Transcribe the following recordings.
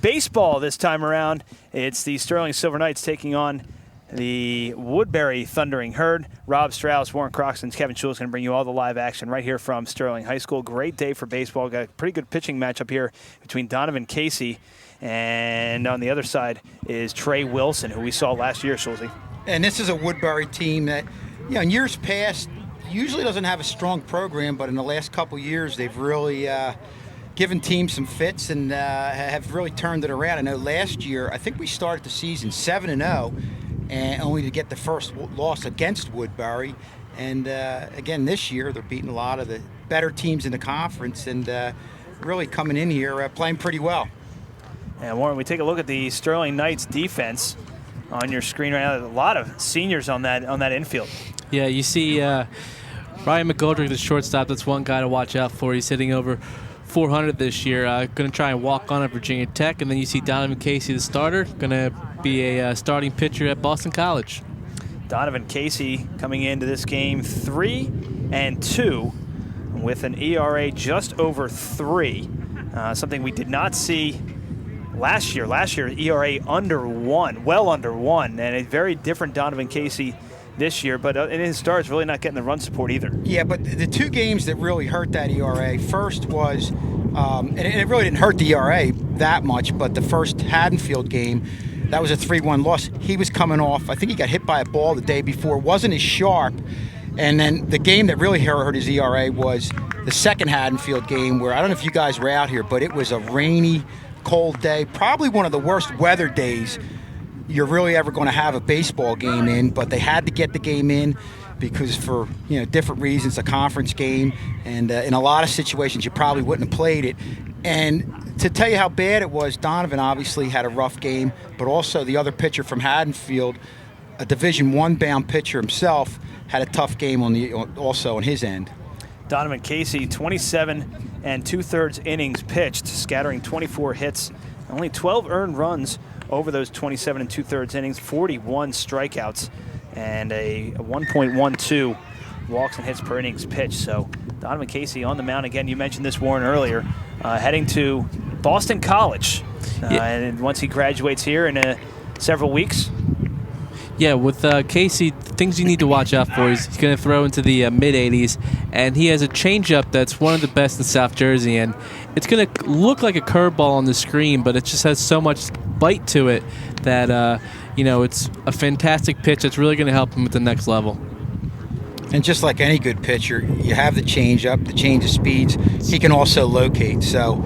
baseball this time around. It's the Sterling Silver Knights taking on the Woodbury Thundering Herd. Rob Strauss, Warren Croxton, Kevin Schul is going to bring you all the live action right here from Sterling High School. Great day for baseball. Got a pretty good pitching matchup here between Donovan Casey, and on the other side is Trey Wilson, who we saw last year, Schulze. And this is a Woodbury team that, in years past, usually doesn't have a strong program, but in the last couple years, they've really given teams some fits and have really turned it around. I know last year, I think we started the season 7-0, and only to get the first loss against Woodbury. And again, this year, they're beating a lot of the better teams in the conference and really coming in here playing pretty well. And Warren, we take a look at the Sterling Knights defense on your screen right now. A lot of seniors on that infield. Yeah, you see Ryan McGoldrick, the shortstop. That's one guy to watch out for. He's hitting over 400 this year. Going to try and walk on at Virginia Tech. And then you see Donovan Casey, the starter, going to be a starting pitcher at Boston College. Donovan Casey coming into this game 3-2 with an ERA just over 3. Something we did not see last year. Last year, ERA under 1, well under 1, and a very different Donovan Casey this year, but in his starts, really not getting the run support either. Yeah, but the two games that really hurt that ERA, first was, and it really didn't hurt the ERA that much, but the first Haddonfield game, that was a 3-1 loss. He was coming off, I think he got hit by a ball the day before, wasn't as sharp, and then the game that really hurt his ERA was the second Haddonfield game, where I don't know if you guys were out here, but it was a rainy, cold day, probably one of the worst weather days you're really ever going to have a baseball game in, but they had to get the game in because for different reasons, a conference game, and in a lot of situations you probably wouldn't have played it. And to tell you how bad it was, Donovan obviously had a rough game, but also the other pitcher from Haddonfield, a Division I bound pitcher himself, had a tough game also on his end. Donovan Casey, 27 2/3 innings pitched, scattering 24 hits, only 12 earned runs over those 27 2/3 innings, 41 strikeouts, and a 1.12 walks and hits per innings pitched. So Donovan Casey on the mound again. You mentioned this, Warren, earlier, heading to Boston College. And once he graduates here in several weeks. Yeah, with Casey, things you need to watch out for is he's going to throw into the mid-80s, and he has a changeup that's one of the best in South Jersey, and it's going to look like a curveball on the screen, but it just has so much bite to it that, it's a fantastic pitch that's really going to help him at the next level. And just like any good pitcher, you have the changeup, the change of speeds. He can also locate. So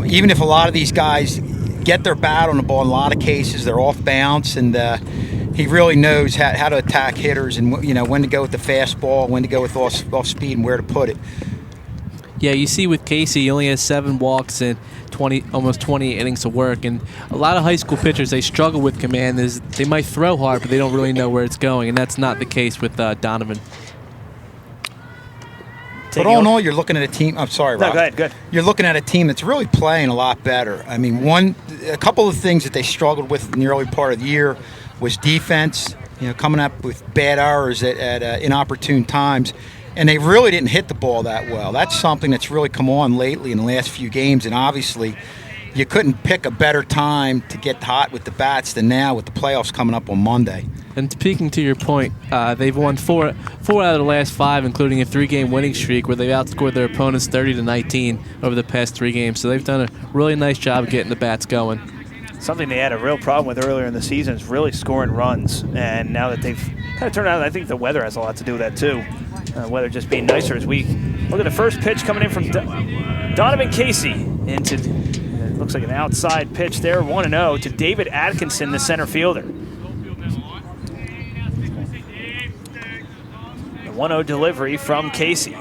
even if a lot of these guys get their bat on the ball, in a lot of cases they're off bounce, and he really knows how to attack hitters and when to go with the fastball, when to go with off speed, and where to put it. Yeah, you see with Casey, he only has 7 walks and almost 20 innings of work, and a lot of high school pitchers, they struggle with command. They might throw hard, but they don't really know where it's going, and that's not the case with Donovan. But all in all, you're looking at a team. I'm sorry, Rob. No, go ahead. Good. You're looking at a team that's really playing a lot better. I mean, a couple of things that they struggled with in the early part of the year was defense. Coming up with bad errors at inopportune times, and they really didn't hit the ball that well. That's something that's really come on lately in the last few games, and obviously, you couldn't pick a better time to get hot with the bats than now with the playoffs coming up on Monday. And speaking to your point, they've won four out of the last 5, including a 3-game winning streak where they've outscored their opponents 30-19 over the past 3 games. So they've done a really nice job of getting the bats going. Something they had a real problem with earlier in the season is really scoring runs. And now that they've kind of turned out, I think the weather has a lot to do with that too. Weather just being nicer as we look at the first pitch coming in from Donovan Casey into, it looks like an outside pitch there, 1-0 to David Atkinson, the center fielder. The 1-0 delivery from Casey.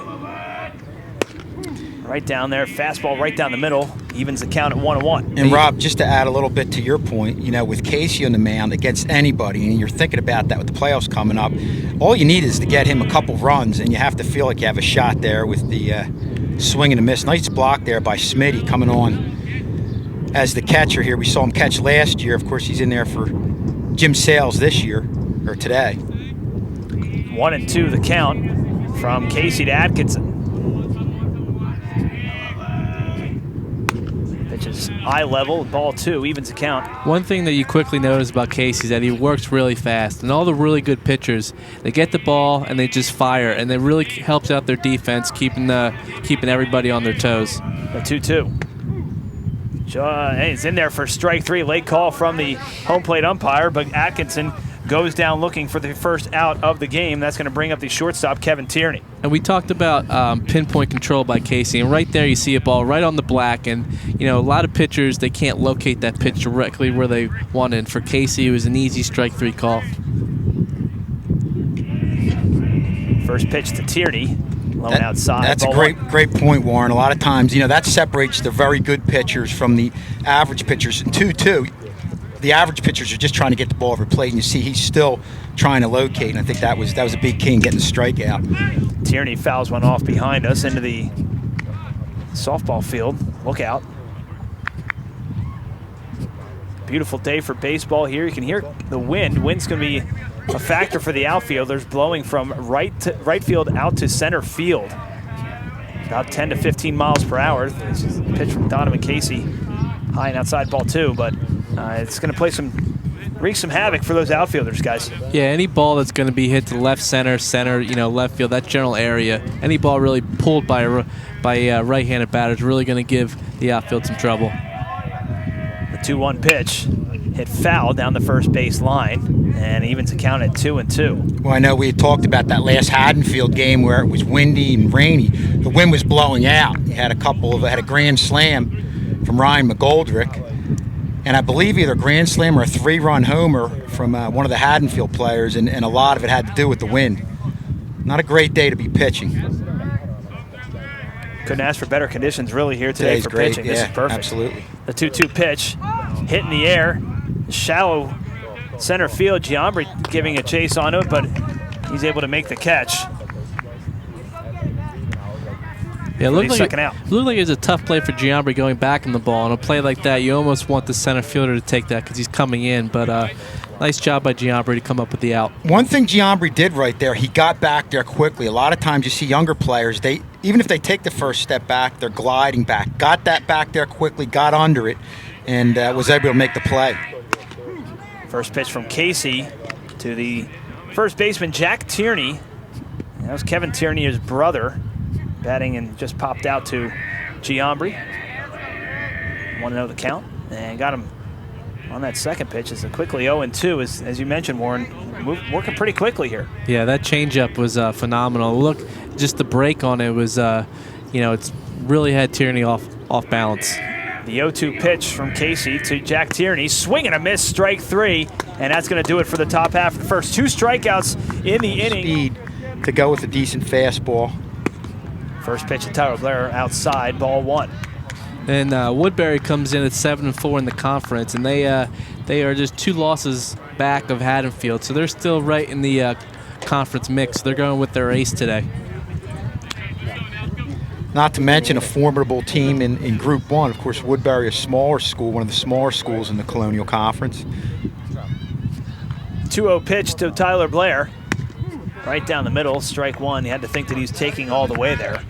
Right down there, fastball right down the middle, evens the count at 1-1. And Rob, just to add a little bit to your point, with Casey on the mound against anybody, and you're thinking about that with the playoffs coming up, all you need is to get him a couple runs, and you have to feel like you have a shot there with the swing and a miss. Nice block there by Smitty coming on as the catcher here. We saw him catch last year. Of course, he's in there for Jim Sales this year, or today. 1-2 the count from Casey to Atkinson. Pitch is It's eye level, ball 2, evens the count. One thing that you quickly notice about Casey is that he works really fast, and all the really good pitchers, they get the ball and they just fire, and it really helps out their defense, keeping everybody on their toes. The 2-2. He's in there for strike 3. Late call from the home plate umpire, but Atkinson goes down looking for the first out of the game. That's going to bring up the shortstop, Kevin Tierney. And we talked about pinpoint control by Casey, and right there you see a ball right on the black, and a lot of pitchers, they can't locate that pitch directly where they want it. And for Casey, it was an easy strike 3 call. First pitch to Tierney, low outside. That's a great point, Warren. A lot of times, that separates the very good pitchers from the average pitchers. And 2-2. The average pitchers are just trying to get the ball over plate, and you see he's still trying to locate, and I think that was a big key in getting the strikeout. Tierney fouls one off behind us into the softball field. Look out. Beautiful day for baseball here. You can hear the wind. Wind's going to be a factor for the outfielders, blowing from right field out to center field. About 10 to 15 miles per hour. This is a pitch from Donovan Casey. High and outside, ball 2, but it's going to wreak some havoc for those outfielders, guys. Yeah, any ball that's going to be hit to left center, left field, that general area, any ball really pulled by right-handed batters is really going to give the outfield some trouble. The 2-1 pitch hit foul down the first base line, and evens the count at 2-2. Well, I know we had talked about that last Haddonfield game where it was windy and rainy. The wind was blowing out. You had a grand slam from Ryan McGoldrick, and I believe either a grand slam or a 3-run homer from one of the Haddonfield players, and a lot of it had to do with the wind. Not a great day to be pitching. Couldn't ask for better conditions really here today. Today's for great. pitching. Yeah, This is perfect. Absolutely. The 2-2 pitch hit in the air, shallow center field. Giambri giving a chase on it, but he's able to make the catch. Yeah, it looked second out. like it was a tough play for Giambri going back in the ball. On a play like that, you almost want the center fielder to take that because he's coming in. But nice job by Giambri to come up with the out. One thing Giambri did right there, he got back there quickly. A lot of times you see younger players, even if they take the first step back, they're gliding back. Got that back there quickly, got under it, and was able to make the play. First pitch from Casey to the first baseman, Jack Tierney. That was Kevin Tierney, his brother, batting and just popped out to Giambri. 1-0 the count, and got him on that second pitch. It's a quickly 0-2, as you mentioned, Warren, working pretty quickly here. Yeah, that changeup was phenomenal. Look, just the break on it was, it's really had Tierney off balance. The 0-2 pitch from Casey to Jack Tierney. Swing and a miss, strike 3, and that's going to do it for the top half of the first. 2 strikeouts in the inning. Speed to go with a decent fastball. First pitch to Tyler Blair outside, ball 1. And Woodbury comes in at 7-4 in the conference, and they are just 2 losses back of Haddonfield, so they're still right in the conference mix. They're going with their ace today. Not to mention a formidable team in Group 1. Of course, Woodbury, a smaller school, one of the smaller schools in the Colonial Conference. 2-0 pitch to Tyler Blair. Right down the middle, strike 1. You had to think that he's taking all the way there.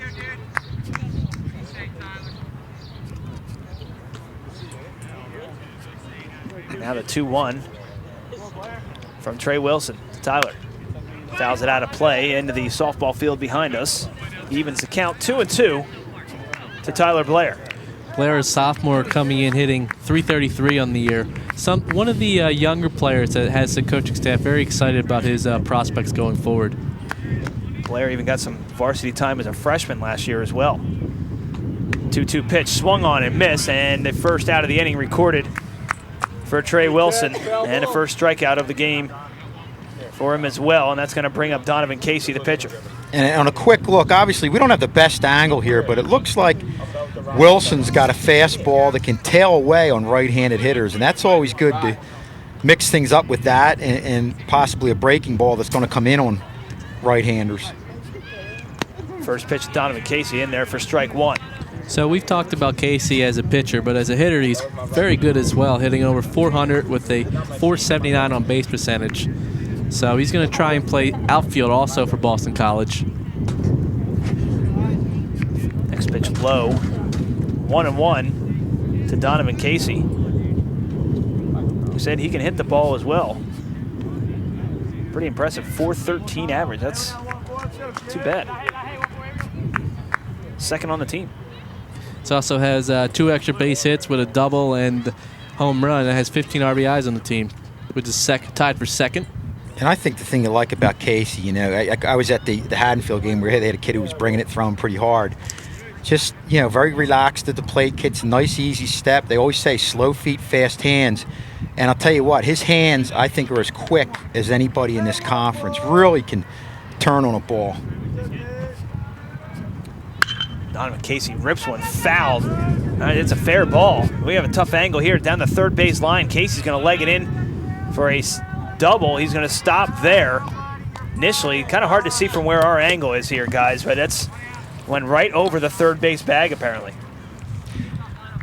Now the 2-1 from Trey Wilson to Tyler. Fouls it out of play into the softball field behind us. Evens the count, 2-2 to Tyler Blair. Blair is sophomore, coming in hitting .333 on the year. One of the younger players that has the coaching staff very excited about his prospects going forward. Blair even got some varsity time as a freshman last year as well. 2-2 pitch, swung on and missed, and the first out of the inning recorded for Trey Wilson, and the first strikeout of the game for him as well, and that's going to bring up Donovan Casey, the pitcher. And on a quick look, obviously we don't have the best angle here, but it looks like Wilson's got a fastball that can tail away on right-handed hitters, and that's always good to mix things up with that and possibly a breaking ball that's going to come in on right-handers. First pitch to Donovan Casey in there for strike 1. So we've talked about Casey as a pitcher, but as a hitter, he's very good as well, hitting over .400 with a .479 on base percentage. So he's going to try and play outfield also for Boston College. Next pitch low, 1-1. to Donovan Casey, who said he can hit the ball as well. Pretty impressive, 413 average. That's too bad. Second on the team. It also has 2 extra base hits with a double and home run. It has 15 RBIs on the team, which is tied for second. And I think the thing you like about Casey, you know, I was at the Haddonfield game where they had a kid who was bringing it, throwing pretty hard. Just, you know, very relaxed at the plate. Kid's a nice, easy step. They always say slow feet, fast hands. And I'll tell you what, his hands, I think, are as quick as anybody in this conference. Really can turn on a ball. Donovan Casey rips one, fouled. It's a fair ball. We have a tough angle here down the third base line. Casey's going to leg it in for a double. He's going to stop there. Initially, kind of hard to see from where our angle is here, guys, but that's went right over the third base bag, apparently.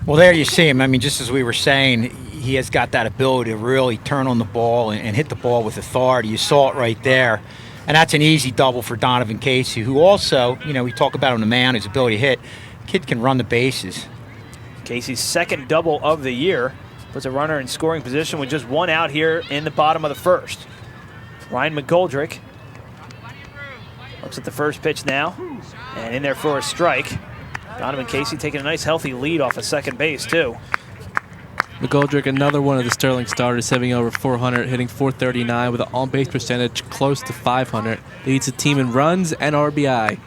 Well, there you see him. I mean, just as we were saying, he has got that ability to really turn on the ball and hit the ball with authority. You saw it right there. And that's an easy double for Donovan Casey, who also, you know, we talk about on the mound, his ability to hit. Kid can run the bases. Casey's second double of the year puts a runner in scoring position with just 1 out here in the bottom of the first. Ryan McGoldrick looks at the first pitch now, and in there for a strike. Donovan Casey taking a nice healthy lead off of second base too. McGoldrick, another one of the Sterling starters, having over 400, hitting 439 with an on-base percentage close to 500. Leads the team in runs and RBI.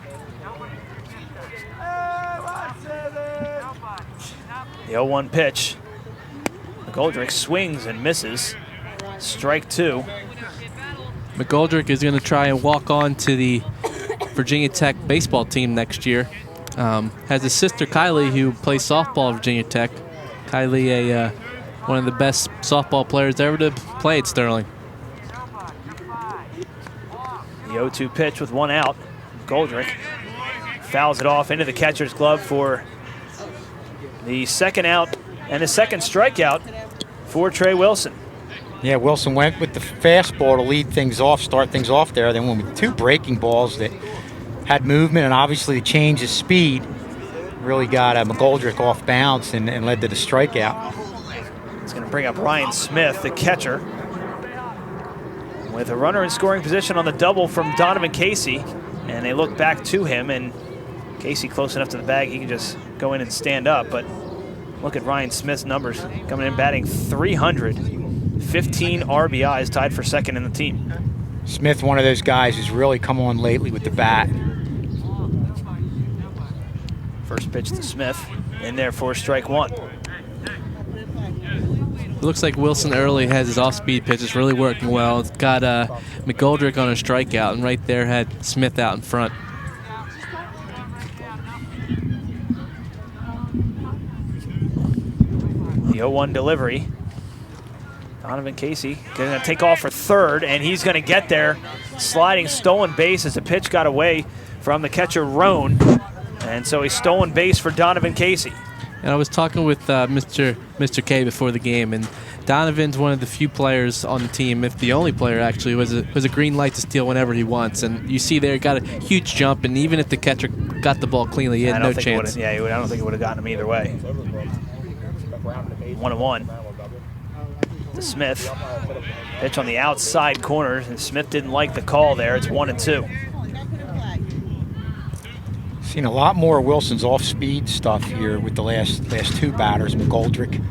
The 0-1 pitch. McGoldrick swings and misses. Strike 2. McGoldrick is going to try and walk on to the Virginia Tech baseball team next year. Has a sister, Kylie, who plays softball at Virginia Tech. Kylie, one of the best softball players ever to play at Sterling. The 0-2 pitch with 1 out. Goldrick fouls it off into the catcher's glove for the second out and the second strikeout for Trey Wilson. Yeah, Wilson went with the fastball to lead things off, start things off there. Then went with 2 breaking balls that had movement and obviously the change of speed. Really got McGoldrick off bounds and led to the strikeout. It's going to bring up Ryan Smith, the catcher, with a runner in scoring position on the double from Donovan Casey. And they look back to him, and Casey close enough to the bag, he can just go in and stand up. But look at Ryan Smith's numbers coming in batting .300, 15 RBIs, tied for second in the team. Smith, one of those guys who's really come on lately with the bat. First pitch to Smith, in there for strike 1. It looks like Wilson early has his off-speed pitches really working well. It's got McGoldrick on a strikeout, and right there had Smith out in front. The 0-1 delivery. Donovan Casey going to take off for third, and he's going to get there. Sliding stolen base as the pitch got away from the catcher, Roan. And so a stolen base for Donovan Casey. And I was talking with Mr. K before the game, and Donovan's one of the few players on the team, if the only player actually, was a green light to steal whenever he wants. And you see there, got a huge jump, and even if the catcher got the ball cleanly, he had no chance. I don't think it would have gotten him either way. 1-1 to Smith. Pitch on the outside corners, and Smith didn't like the call there. It's 1-2. Seen a lot more Wilson's off-speed stuff here with the last 2 batters, McGoldrick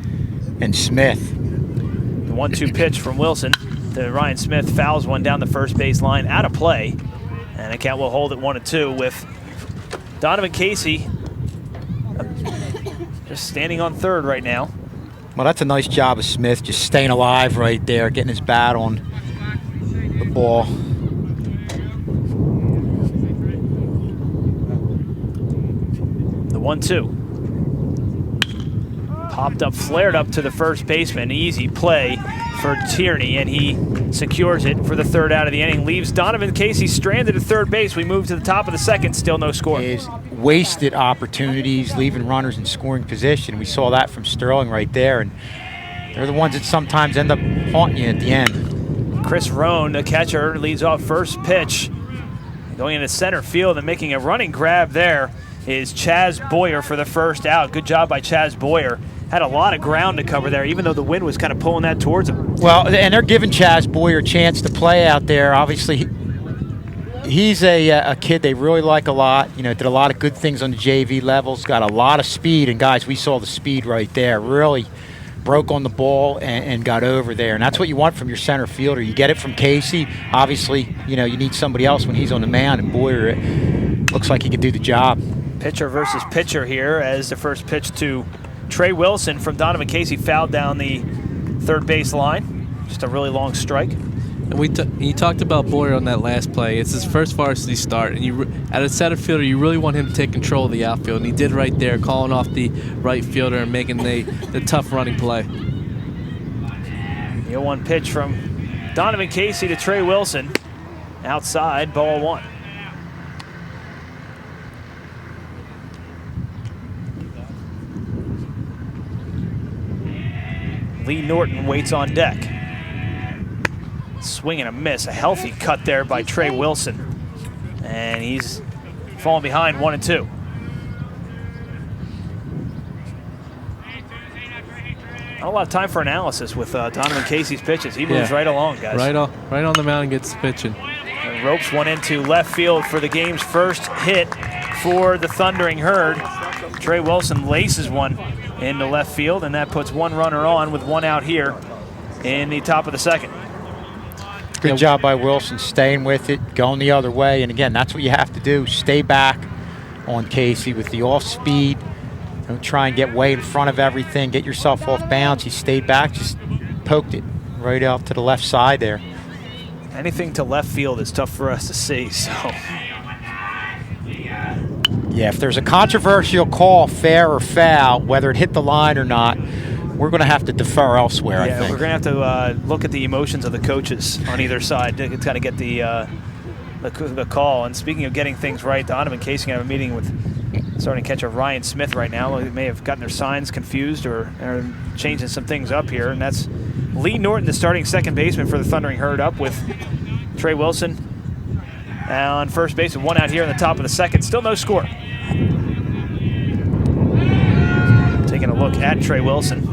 and Smith. The 1-2 pitch from Wilson to Ryan Smith, fouls one down the first base line, out of play, and the count will hold at 1-2 with Donovan Casey just standing on third right now. Well, that's a nice job of Smith, just staying alive right there, getting his bat on the ball. The 1-2. Popped up, flared up to the first baseman. Easy play for Tierney, and he secures it for the third out of the inning. Leaves Donovan Casey stranded at third base. We move to the top of the second, still no score. Is wasted opportunities, leaving runners in scoring position. We saw that from Sterling right there, and they're the ones that sometimes end up haunting you at the end. Chris Roan, the catcher, leads off first pitch. Going into center field and making a running grab there is Chaz Boyer for the first out. Good job by Chaz Boyer. had a lot of ground to cover there, even though the wind was kind of pulling that towards him. Well, and they're giving Chaz Boyer a chance to play out there. Obviously, he's a kid they really like a lot. You know, did a lot of good things on the JV levels, got a lot of speed. And, guys, we saw the speed right there. Really broke on the ball and got over there. And that's what you want from your center fielder. You get it from Casey. Obviously, you know, you need somebody else when he's on the mound. And Boyer looks like he could do the job. Pitcher versus pitcher here as the first pitch to Trey Wilson from Donovan Casey fouled down the third base line. Just a really long strike. And you talked about Boyer on that last play. It's his first varsity start, and at a center fielder, you really want him to take control of the outfield, and he did right there, calling off the right fielder and making the tough running play. The 0-1 pitch from Donovan Casey to Trey Wilson. Outside, ball 1. Lee Norton waits on deck. Swing and a miss. A healthy cut there by Trey Wilson. And he's falling behind 1-2. Not a lot of time for analysis with Donovan Casey's pitches. He moves right along, guys. Right on the mound and gets pitching. And ropes one into left field for the game's first hit for the Thundering Herd. Trey Wilson laces one into left field, and that puts one runner on with one out here in the top of the second. Good job by Wilson, staying with it, going the other way. And again, that's what you have to do. Stay back on Casey with the off speed. Don't try and get way in front of everything. Get yourself off bounds. He stayed back, just poked it right out to the left side there. Anything to left field is tough for us to see, so. Yeah, if there's a controversial call, fair or foul, whether it hit the line or not, we're going to have to defer elsewhere, I think. We're going to have to look at the emotions of the coaches on either side to kind of get the call. And speaking of getting things right, Donovan Casey going to have a meeting with starting catcher Ryan Smith right now. They may have gotten their signs confused or changing some things up here. And that's Lee Norton, the starting second baseman for the Thundering Herd, up with Trey Wilson on first base with one out here in the top of the second. Still no score. Taking a look at Trey Wilson.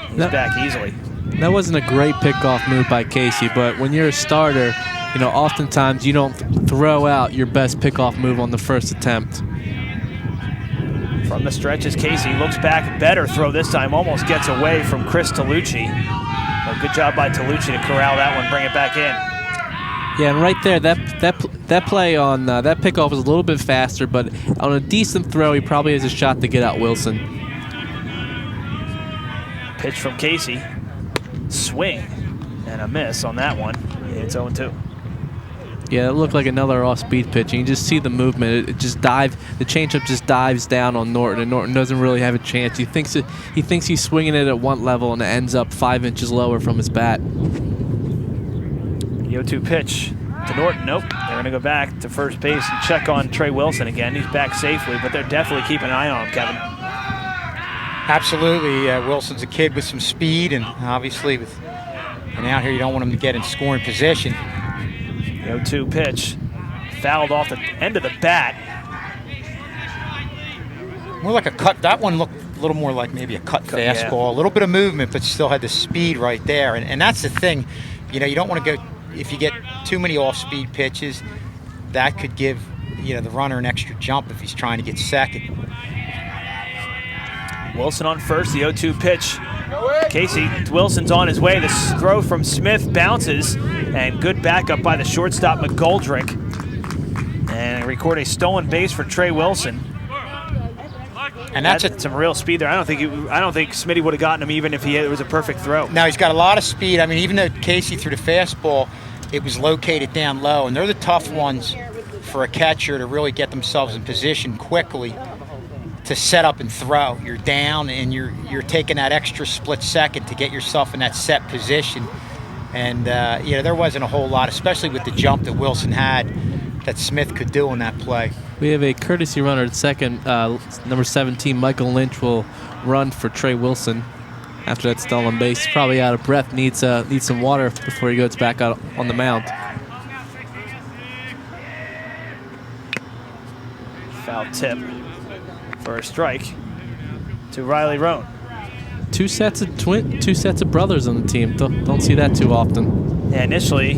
He's back easily. That wasn't a great pickoff move by Casey, but when you're a starter, you know, oftentimes you don't throw out your best pickoff move on the first attempt. From the stretches, Casey looks back, better throw this time, almost gets away from Chris Tolucci. Well, good job by Tolucci to corral that one, bring it back in. Yeah, and right there, that play on that pickoff was a little bit faster, but on a decent throw, he probably has a shot to get out Wilson. Pitch from Casey, swing, and a miss on that one. It's 0-2. Yeah, it looked like another off-speed pitch. And you just see the movement. It just the changeup just dives down on Norton, and Norton doesn't really have a chance. He thinks he's swinging it at one level, and it ends up 5 inches lower from his bat. The 0-2 pitch to Norton. Nope. They're going to go back to first base and check on Trey Wilson again. He's back safely, but they're definitely keeping an eye on him, Kevin. Absolutely. Wilson's a kid with some speed, and obviously and out here you don't want him to get in scoring position. The 0-2 pitch fouled off the end of the bat. More like a cut. That one looked a little more like maybe a cut fastball. A little bit of movement, but still had the speed right there. And that's the thing. You know, you don't want to go, if you get too many off-speed pitches, that could give, you know, the runner an extra jump if he's trying to get second. Wilson on first, the 0-2 pitch. Casey, Wilson's on his way. This throw from Smith bounces, and good backup by the shortstop McGoldrick. And record a stolen base for Trey Wilson. And that's some real speed there. I don't think Smitty would have gotten him even if it was a perfect throw. Now he's got a lot of speed. I mean, even though Casey threw the fastball, it was located down low, and they're the tough ones for a catcher to really get themselves in position quickly to set up and throw. You're down, and you're taking that extra split second to get yourself in that set position. And you know, there wasn't a whole lot, especially with the jump that Wilson had, that Smith could do on that play. We have a courtesy runner at second. Number 17, Michael Lynch, will run for Trey Wilson after that stolen base. He's probably out of breath, needs some water before he goes back out on the mound. Foul tip for a strike to Riley Roan. two sets of brothers on the team. Don't see that too often. Yeah, initially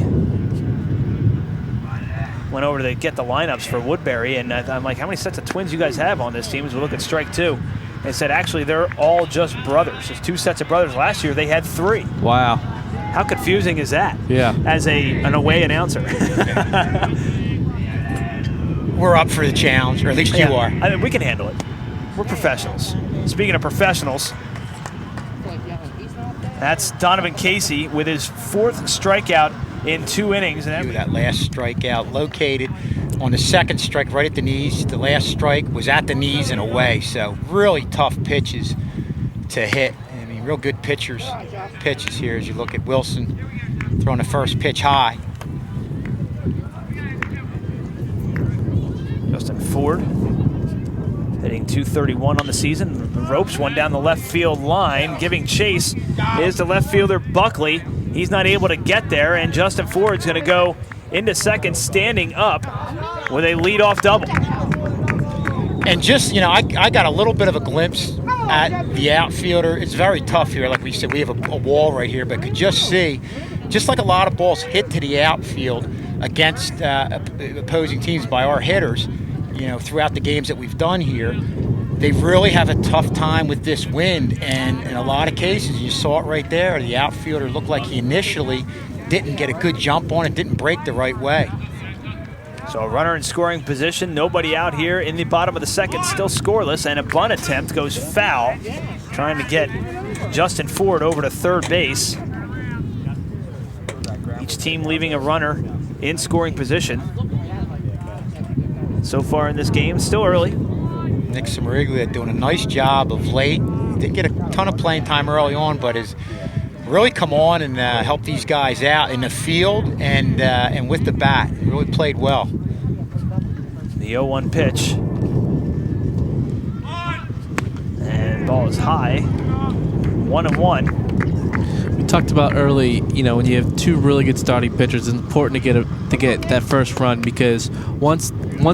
went over to get the lineups for Woodbury, and I'm like, how many sets of twins you guys have on this team? As we look at strike two, they said actually they're all just brothers. There's two sets of brothers. Last year they had three. Wow. How confusing is that? Yeah. As an away announcer. We're up for the challenge, or at least you are. I mean, we can handle it. We're professionals. Speaking of professionals, that's Donovan Casey with his 4th strikeout in 2 innings. And that last strikeout located on the second strike right at the knees. The last strike was at the knees and away, so really tough pitches to hit. I mean, real good pitches here as you look at Wilson throwing the first pitch high. Justin Ford hitting .231 on the season. The ropes one down the left field line. Giving chase is the left fielder Buckley. He's not able to get there, and Justin Ford's going to go into second standing up with a leadoff double. And just, you know, I got a little bit of a glimpse at the outfielder. It's very tough here. Like we said, we have a wall right here, but could just see, just like a lot of balls hit to the outfield against opposing teams by our hitters, you know, throughout the games that we've done here, they really have a tough time with this wind. And in a lot of cases, you saw it right there, the outfielder looked like he initially didn't get a good jump on it, didn't break the right way. So a runner in scoring position, nobody out here in the bottom of the second, still scoreless, and a bunt attempt goes foul, trying to get Justin Ford over to third base. Each team leaving a runner in scoring position. So far in this game, still early. Nick Samariglia doing a nice job of late. Didn't get a ton of playing time early on, but has really come on and helped these guys out in the field and with the bat. He really played well. The 0-1 pitch. And ball is high. 1-1. We talked about early, you know, when you have two really good starting pitchers, it's important to get that first run, because once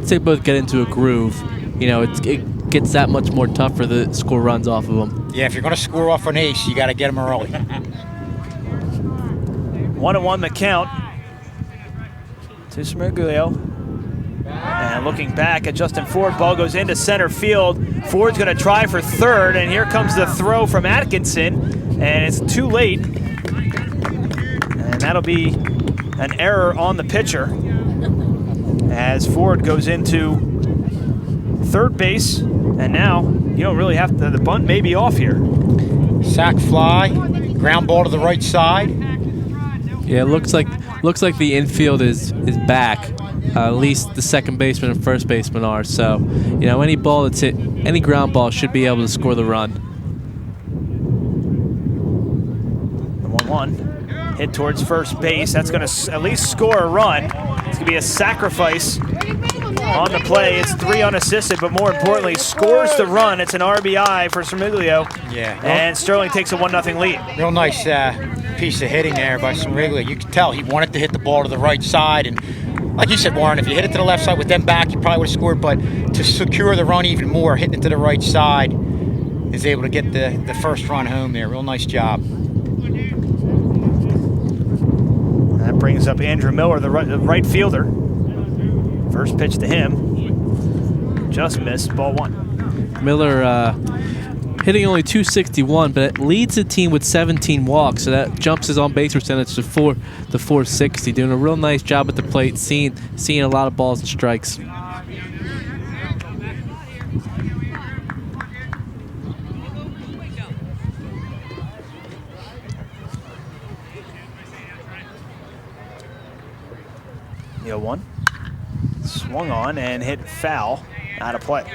they both get into a groove, you know, it gets that much more tougher to score runs off of them. Yeah, if you're going to score off an ace, you got to get them early. 1-1 the count to Smirglio. And looking back at Justin Ford, ball goes into center field. Ford's going to try for third, and here comes the throw from Atkinson, and it's too late. And that'll be an error on the pitcher as Ford goes into third base, and now you don't really have to, the bunt may be off here. Sac fly, ground ball to the right side. Yeah, it looks like the infield is back. At least the second baseman and first baseman are. So, you know, any ball that's hit, any ground ball should be able to score the run. The 1-1 hit towards first base. That's going to at least score a run. It's going to be a sacrifice on the play. It's 3 unassisted, but more importantly, scores the run. It's an RBI for Smirglio. Yeah. And Sterling takes a 1-0 lead. Real nice piece of hitting there by Smirglio. You could tell he wanted to hit the ball to the right side, and like you said, Warren, if you hit it to the left side with them back, you probably would have scored, but to secure the run even more, hitting it to the right side, is able to get the first run home there. Real nice job. That brings up Andrew Miller, the right fielder. First pitch to him. Just missed, ball 1. Miller hitting only .261, but it leads the team with 17 walks, so that jumps his on-base percentage to 460. Doing a real nice job at the plate, seeing a lot of balls and strikes. The 0-1 swung on and hit foul, out of play.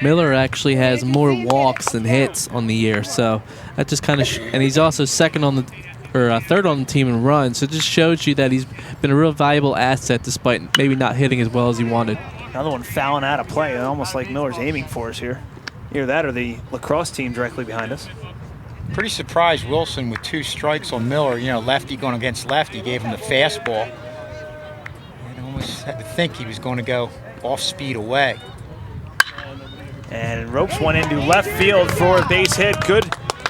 Miller actually has more walks than hits on the year, so that just kind of and he's also third on the team in runs, so it just shows you that he's been a real valuable asset despite maybe not hitting as well as he wanted. Another one fouling out of play, almost like Miller's aiming for us here. Either that or the lacrosse team directly behind us. Pretty surprised Wilson with 2 strikes on Miller. You know, lefty going against lefty, gave him the fastball. And almost had to think he was going to go off speed away. And ropes one into left field for a base hit. Good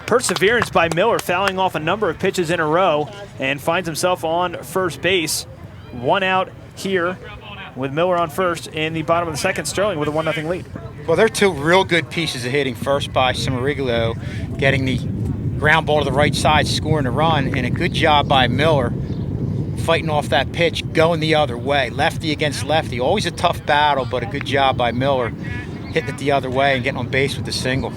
perseverance by Miller, fouling off a number of pitches in a row, and finds himself on first base. One out here with Miller on first in the bottom of the second. Sterling with a 1-0 lead. Well, they're two real good pieces of hitting. First by Samariglio, getting the ground ball to the right side, scoring a run, and a good job by Miller fighting off that pitch, going the other way. Lefty against lefty. Always a tough battle, but a good job by Miller hitting it the other way and getting on base with the single.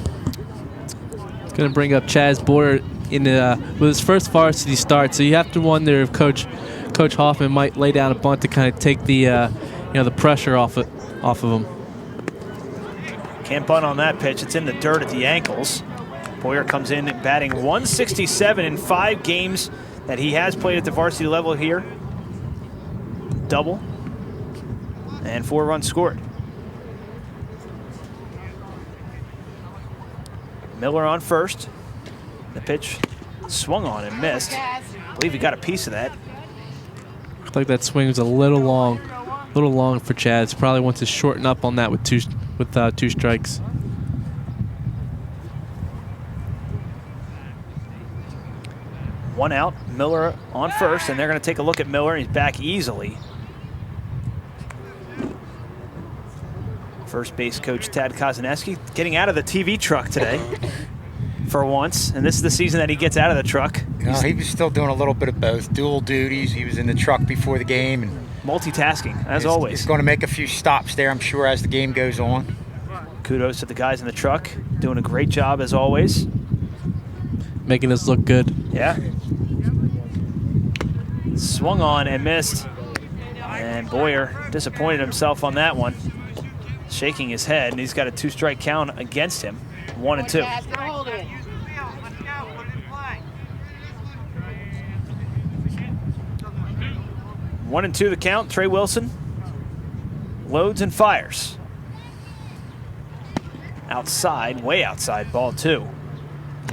It's going to bring up Chaz Boyer in with his first varsity start, so you have to wonder if Coach Hoffman might lay down a bunt to kind of take the the pressure off of him. Can't bunt on that pitch. It's in the dirt at the ankles. Boyer comes in batting 167 in 5 games that he has played at the varsity level here. Double and 4 runs scored. Miller on first. The pitch swung on and missed. I believe he got a piece of that. Looks like that swing was a little long for Chaz. Probably wants to shorten up on that with two strikes. One out, Miller on first, and they're going to take a look at Miller, and he's back easily. First base coach Tad Kozaneski getting out of the TV truck today for once, and this is the season that he gets out of the truck. No, he was still doing a little bit of both, dual duties. He was in the truck before the game. And multitasking, as always. He's going to make a few stops there, I'm sure, as the game goes on. Kudos to the guys in the truck, doing a great job as always. Making us look good. Yeah. Swung on and missed. And Boyer disappointed himself on that one. Shaking his head, and he's got a 2-strike count against him. 1-2. 1-2 the count. Trey Wilson loads and fires. Outside, way outside, ball 2.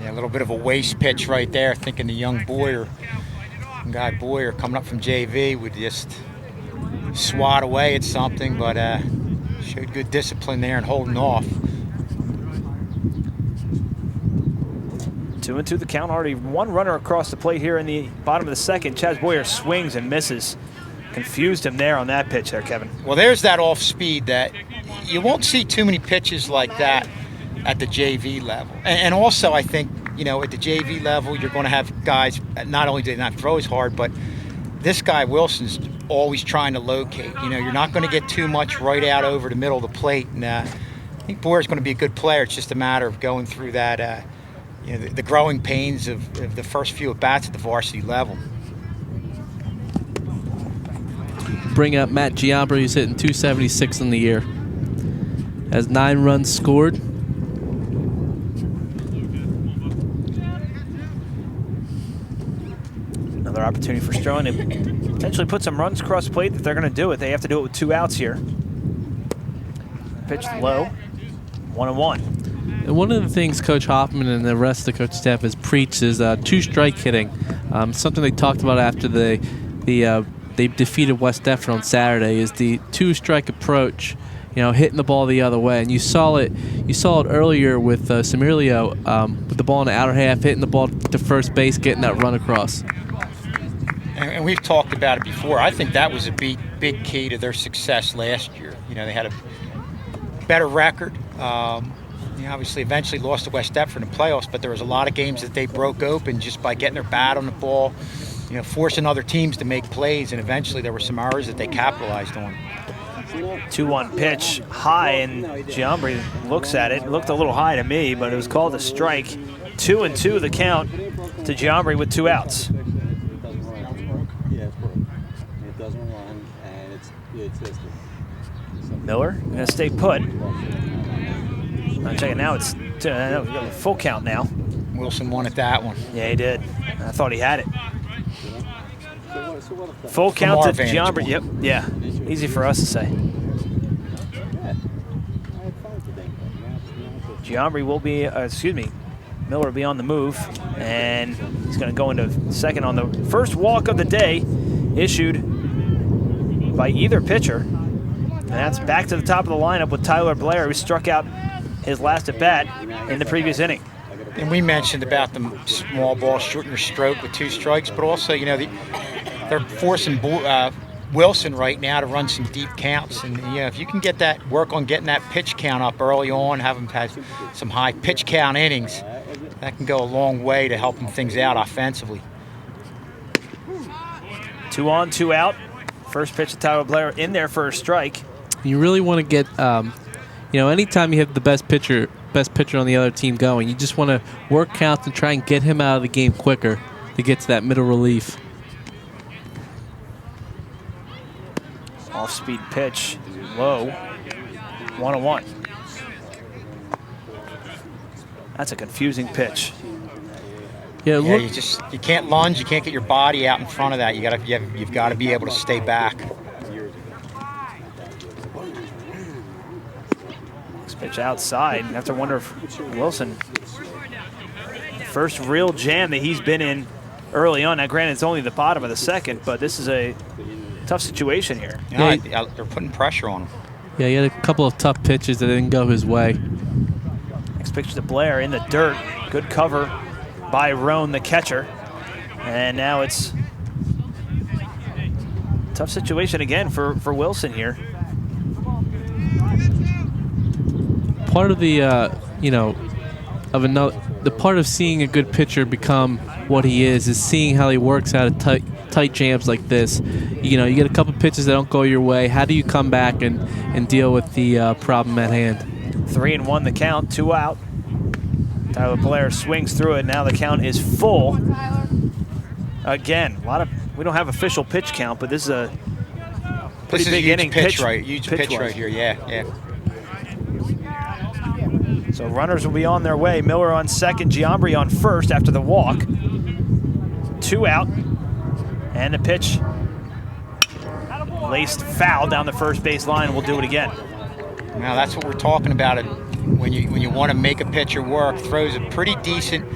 Yeah, a little bit of a waste pitch right there, thinking the young Boyer coming up from JV would just swat away at something, but showed good discipline there and holding off. 2-2 the count. Already 1 runner across the plate here in the bottom of the second. Chaz Boyer swings and misses. Confused him there on that pitch there, Kevin. Well, there's that off speed that you won't see too many pitches like that at the JV level. And also, I think, at the JV level, you're going to have guys, not only do they not throw as hard, but this guy, Wilson's always trying to locate. You're not going to get too much right out over the middle of the plate. And I think Boyer's going to be a good player. It's just a matter of going through that, the growing pains of the first few at-bats at the varsity level. Bring up Matt Giambri, who's hitting 276 in the year. Has 9 runs scored. Another opportunity for Sterling to potentially put some runs across the plate. If they're going to do it, they have to do it with 2 outs here. Pitched low, 1-1. And one of the things Coach Hoffman and the rest of the coach staff has preached is 2-strike hitting. Something they talked about after they defeated West Deptford on Saturday is the 2-strike approach. Hitting the ball the other way, and you saw it earlier with Samariglio with the ball in the outer half, hitting the ball to first base, getting that run across. And we've talked about it before. I think that was a big key to their success last year. They had a better record. Obviously, eventually lost to West Deptford in the playoffs, but there was a lot of games that they broke open just by getting their bat on the ball, forcing other teams to make plays, and eventually there were some errors that they capitalized on. 2-1 pitch high, and Giambri looks at it. It looked a little high to me, but it was called a strike. 2-2 the count to Giambri with 2 outs. Miller gonna stay put. I'm checking now. It's a full count now. Wilson wanted that one. Yeah, he did. I thought he had it. Full count to Giambri. Yep. Yeah. Easy for us to say. Giambri will be, Miller will be on the move, and he's going to go into second on the first walk of the day issued by either pitcher. And that's back to the top of the lineup with Tyler Blair, who struck out his last at bat in the previous inning. And we mentioned about the small ball shortening your stroke with 2 strikes, but also, you know, they're forcing Wilson right now to run some deep counts. And, you know, if you can get that, work on getting that pitch count up early on, have him have some high pitch count innings, that can go a long way to helping things out offensively. 2 on, 2 out. First pitch to Tyler Blair in there for a strike. You really want to get, you know, anytime you have the best pitcher on the other team going, you just want to work counts and try and get him out of the game quicker to get to that middle relief. Off-speed pitch, low, 1-1. That's a confusing pitch. Yeah, Yeah, you can't lunge, you can't get your body out in front of that. You've got to be able to stay back. Next pitch outside. You have to wonder if Wilson, the first real jam that he's been in early on. Now, granted, it's only the bottom of the second, but this is a tough situation here. You know, they're putting pressure on him. Yeah, he had a couple of tough pitches that didn't go his way. Next pitch to Blair in the dirt. Good cover by Roan, the catcher. And now it's a tough situation again for Wilson here. Part of the, you know, the part of seeing a good pitcher become what he is seeing how he works out of tight jams like this. You know, you get a couple pitches that don't go your way. How do you come back and deal with the problem at hand? 3-1 the count, 2 out. Tyler Blair swings through it. Now the count is full. Again, we don't have official pitch count, but this is a pretty big inning pitch right here. Yeah. So runners will be on their way. Miller on second, Giambri on first after the walk. 2 out. And the pitch laced foul down the first base line. We'll do it again. Now that's what we're talking about. When you want to make a pitcher work, throws a pretty decent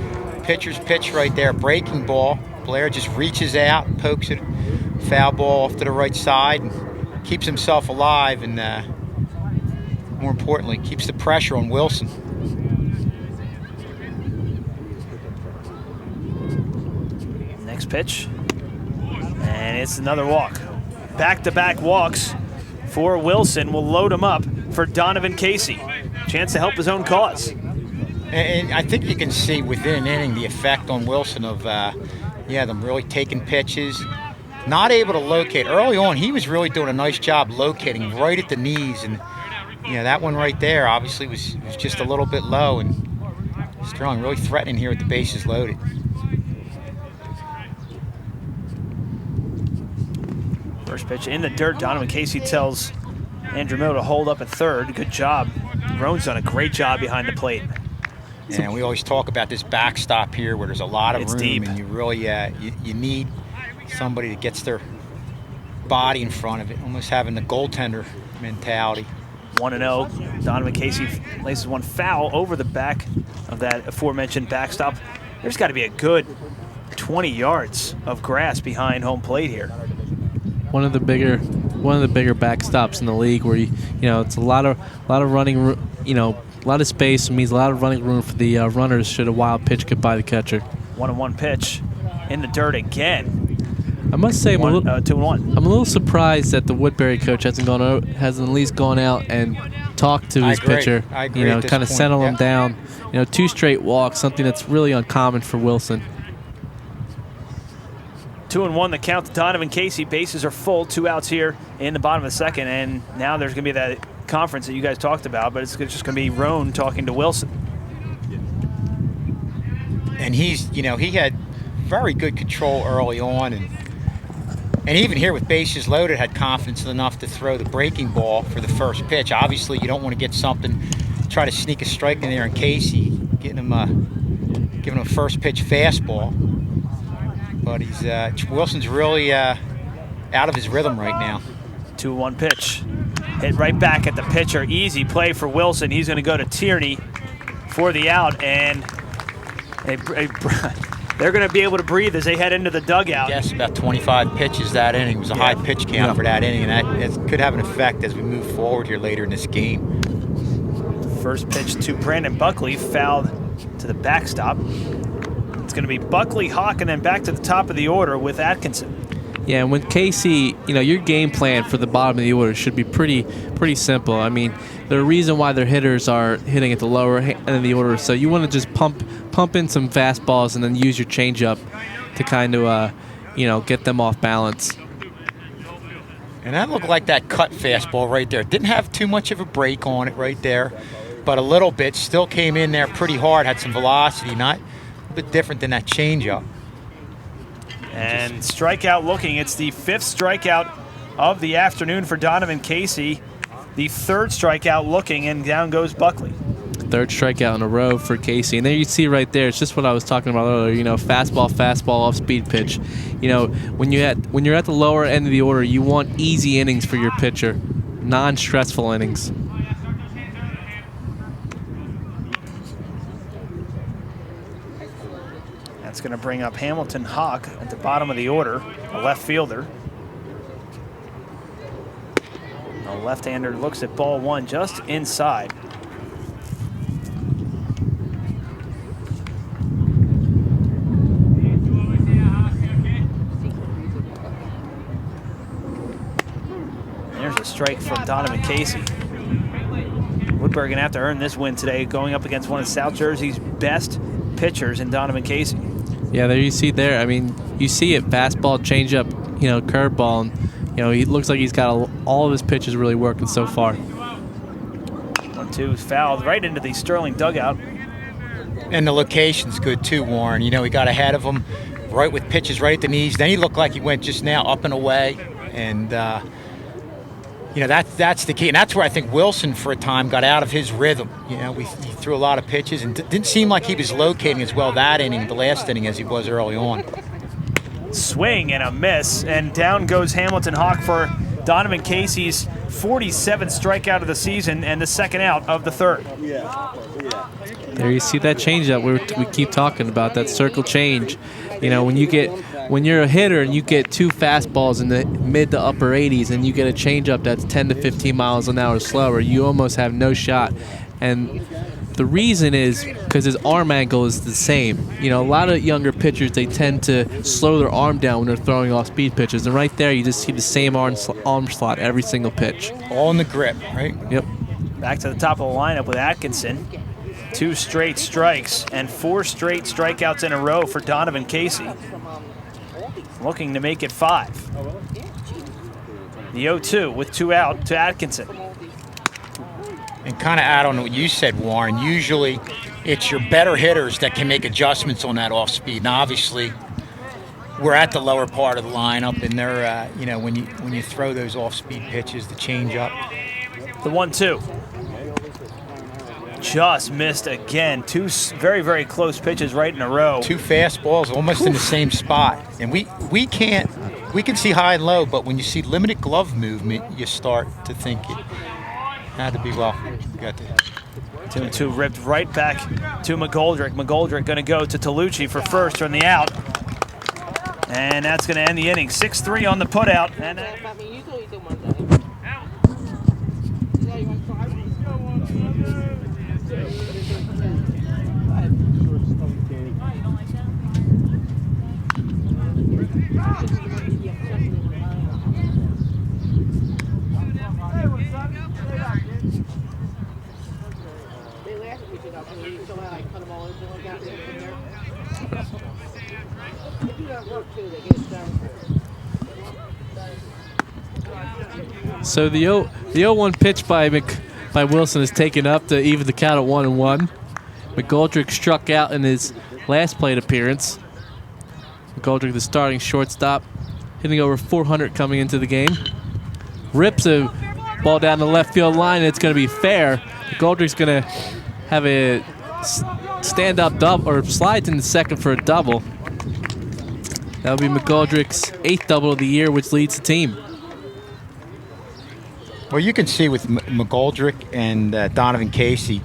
pitcher's pitch right there, breaking ball. Blair just reaches out and pokes it, foul ball off to the right side, and keeps himself alive, and more importantly, keeps the pressure on Wilson. Next pitch, and it's another walk. Back-to-back walks for Wilson. Will load him up for Donovan Casey. Chance to help his own cause. And I think you can see within an inning the effect on Wilson of, them really taking pitches, not able to locate. Early on, he was really doing a nice job locating right at the knees, and that one right there obviously was just a little bit low and strong, really threatening here with the bases loaded. First pitch in the dirt. Donovan Casey tells Andrew Miller to hold up at third. Good job. Roan's done a great job behind the plate. And we always talk about this backstop here where there's a lot of room, deep. And you really you need somebody that gets their body in front of it, almost having the goaltender mentality. 1-0. Donovan Casey laces one foul over the back of that aforementioned backstop. There's got to be a good 20 yards of grass behind home plate here. One of the bigger backstops in the league, where it's a lot of running, a lot of space. Means a lot of running room for the runners should a wild pitch get by the catcher. 1-1 pitch in the dirt again. I must say, 2-1. I'm a little surprised that the Woodbury coach hasn't at least gone out and talked to his pitcher. I agree. Kind of settle him down. 2 straight walks, something that's really uncommon for Wilson. 2-1 the count to Donovan Casey. Bases are full. 2 outs here in the bottom of the second, and now there's going to be that conference that you guys talked about, but it's just going to be Roan talking to Wilson. And he had very good control early on, and even here with bases loaded, had confidence enough to throw the breaking ball for the first pitch. Obviously, you don't want to get something, try to sneak a strike in there in Casey, giving him a first pitch fastball. But Wilson's really out of his rhythm right now. 2-1 pitch. Hit right back at the pitcher. Easy play for Wilson. He's going to go to Tierney for the out, and they're going to be able to breathe as they head into the dugout. Yes, about 25 pitches that inning. It was a high pitch count for that inning, and that could have an effect as we move forward here later in this game. First pitch to Brandon Buckley, fouled to the backstop. It's going to be Buckley, Hawk, and then back to the top of the order with Atkinson. Yeah, and with Casey, your game plan for the bottom of the order should be pretty simple. I mean, the reason why their hitters are hitting at the lower end of the order, so you want to just pump in some fastballs and then use your changeup to kind of, get them off balance. And that looked like that cut fastball right there. Didn't have too much of a break on it right there, but a little bit. Still came in there pretty hard, had some velocity, not a bit different than that changeup. And strikeout looking. It's the 5th strikeout of the afternoon for Donovan Casey. The 3rd strikeout looking, and down goes Buckley. 3rd strikeout in a row for Casey. And there you see right there, it's just what I was talking about earlier, fastball, off speed pitch. When you're at the lower end of the order, you want easy innings for your pitcher, non-stressful innings. That's going to bring up Hamilton Hawk at the bottom of the order, a left fielder. A left-hander looks at ball 1 just inside. There's a strike from Donovan Casey. Woodbury going to have to earn this win today, going up against one of South Jersey's best pitchers in Donovan Casey. Yeah, there you see there. I mean, you see it, fastball, changeup, curveball. And, he looks like he's got all of his pitches really working so far. 1-2 fouled right into the Sterling dugout. And the location's good too, Warren. He got ahead of him right with pitches right at the knees. Then he looked like he went just now up and away. And, that's the key. And that's where I think Wilson for a time got out of his rhythm. He threw a lot of pitches and didn't seem like he was locating as well the last inning, as he was early on. Swing and a miss, and down goes Hamilton Hawk for Donovan Casey's 47th strikeout of the season and the 2nd out of the 3rd. There you see that changeup we keep talking about, that circle change. When you're a hitter and you get 2 fastballs in the mid to upper 80s and you get a changeup that's 10 to 15 miles an hour slower, you almost have no shot. And the reason is because his arm angle is the same. A lot of younger pitchers, they tend to slow their arm down when they're throwing off speed pitches. And right there, you just see the same arm slot every single pitch. All in the grip, right? Yep. Back to the top of the lineup with Atkinson. 2 straight strikes and 4 straight strikeouts in a row for Donovan Casey. Looking to make it 5. The 0-2 with 2 out to Atkinson. And kind of add on to what you said, Warren, usually it's your better hitters that can make adjustments on that off speed. Now, obviously, we're at the lower part of the lineup, and they're, when you throw those off speed pitches, the changeup. The 1-2. Just missed again. 2 very, very close pitches right in a row. 2 fastballs almost in the same spot. And we can see high and low, but when you see limited glove movement, you start to think it had to be, well, you got to. 2-2 ripped right back to McGoldrick. McGoldrick going to go to Tolucci for first on the out. And that's going to end the inning. 6-3 on the putout. And So the 0-1 pitch by Wilson is taken up to even the count at 1-1. McGoldrick struck out in his last plate appearance. McGoldrick, the starting shortstop, hitting over 400 coming into the game. Rips a ball down the left field line, and it's going to be fair. McGoldrick's going to have a stand-up double, or slides into second for a double. That'll be McGoldrick's 8th double of the year, which leads the team. Well, you can see with McGoldrick and Donovan Casey,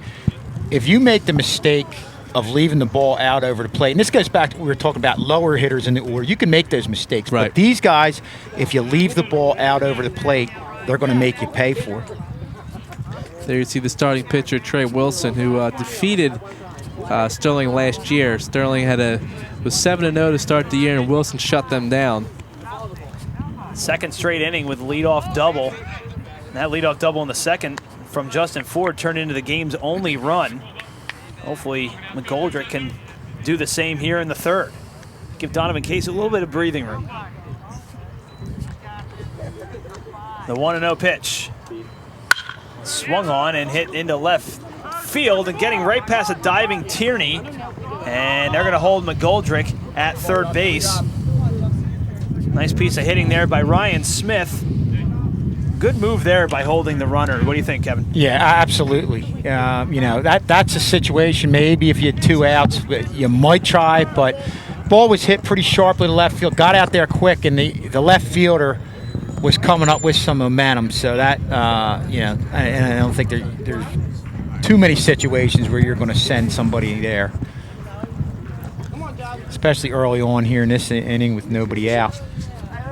if you make the mistake of leaving the ball out over the plate, and this goes back to what we were talking about, lower hitters in the order, you can make those mistakes. Right. But these guys, if you leave the ball out over the plate, they're going to make you pay for it. There you see the starting pitcher, Trey Wilson, who defeated Sterling last year. Sterling was 7-0 to start the year, and Wilson shut them down. Second straight inning with leadoff double. That leadoff double in the second from Justin Ford turned into the game's only run. Hopefully McGoldrick can do the same here in the third. Give Donovan Casey a little bit of breathing room. The 1-0 pitch. Swung on and hit into left field and getting right past a diving Tierney. And they're going to hold McGoldrick at third base. Nice piece of hitting there by Ryan Smith. Good move there by holding the runner. What do you think, Kevin? Yeah, absolutely. You know, that's a situation maybe if you had 2 outs, you might try, but ball was hit pretty sharply to left field, got out there quick, and the left fielder was coming up with some momentum. So that, you know, and I don't think there's too many situations where you're going to send somebody there, especially early on here in this inning with nobody out.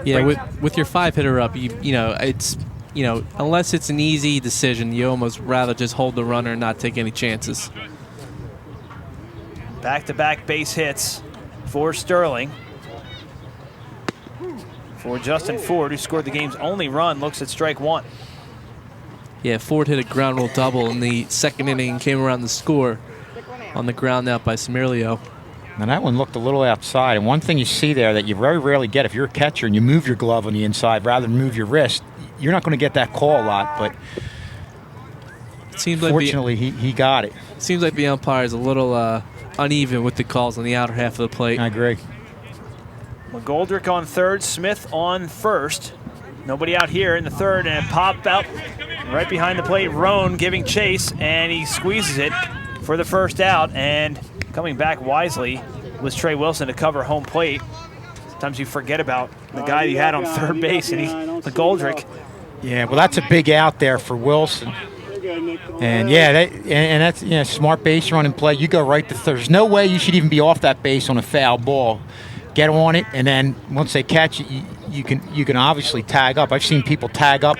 Yeah, with your 5-hitter up, you know, it's, you know, unless it's an easy decision, you almost rather just hold the runner and not take any chances. Back-to-back base hits for Sterling. For Justin Ford, who scored the game's only run, looks at strike one. Yeah, Ford hit a ground rule double in the second inning and came around the score on the ground out by Samirlio. Now that one looked a little outside, and one thing you see there that you very rarely get if you're a catcher and you move your glove on the inside rather than move your wrist, you're not going to get that call a lot, but it seems fortunately he got it. Seems like the umpire is a little uneven with the calls on the outer half of the plate. I agree. McGoldrick on third, Smith on first. Nobody out here in the third, and pop out right behind the plate. Roan giving chase, and he squeezes it for the first out, and coming back wisely was Trey Wilson to cover home plate. Sometimes you forget about the guy you had on third base, and McGoldrick. Yeah, well, that's a big out there for Wilson. And yeah, that's, you know, smart base run and play. You go right to third. There's no way you should even be off that base on a foul ball. Get on it, and then once they catch it, you can obviously tag up. I've seen people tag up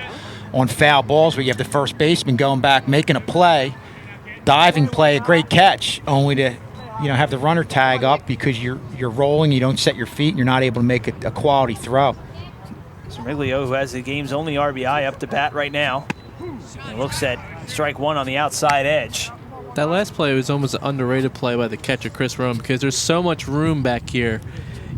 on foul balls where you have the first baseman going back, making a play, diving play, a great catch, only to, you know, have the runner tag up because you're rolling, you don't set your feet, and you're not able to make a quality throw. Samirlio, who has the game's only RBI, up to bat right now. And looks at strike one on the outside edge. That last play was almost an underrated play by the catcher Chris Roan, because there's so much room back here.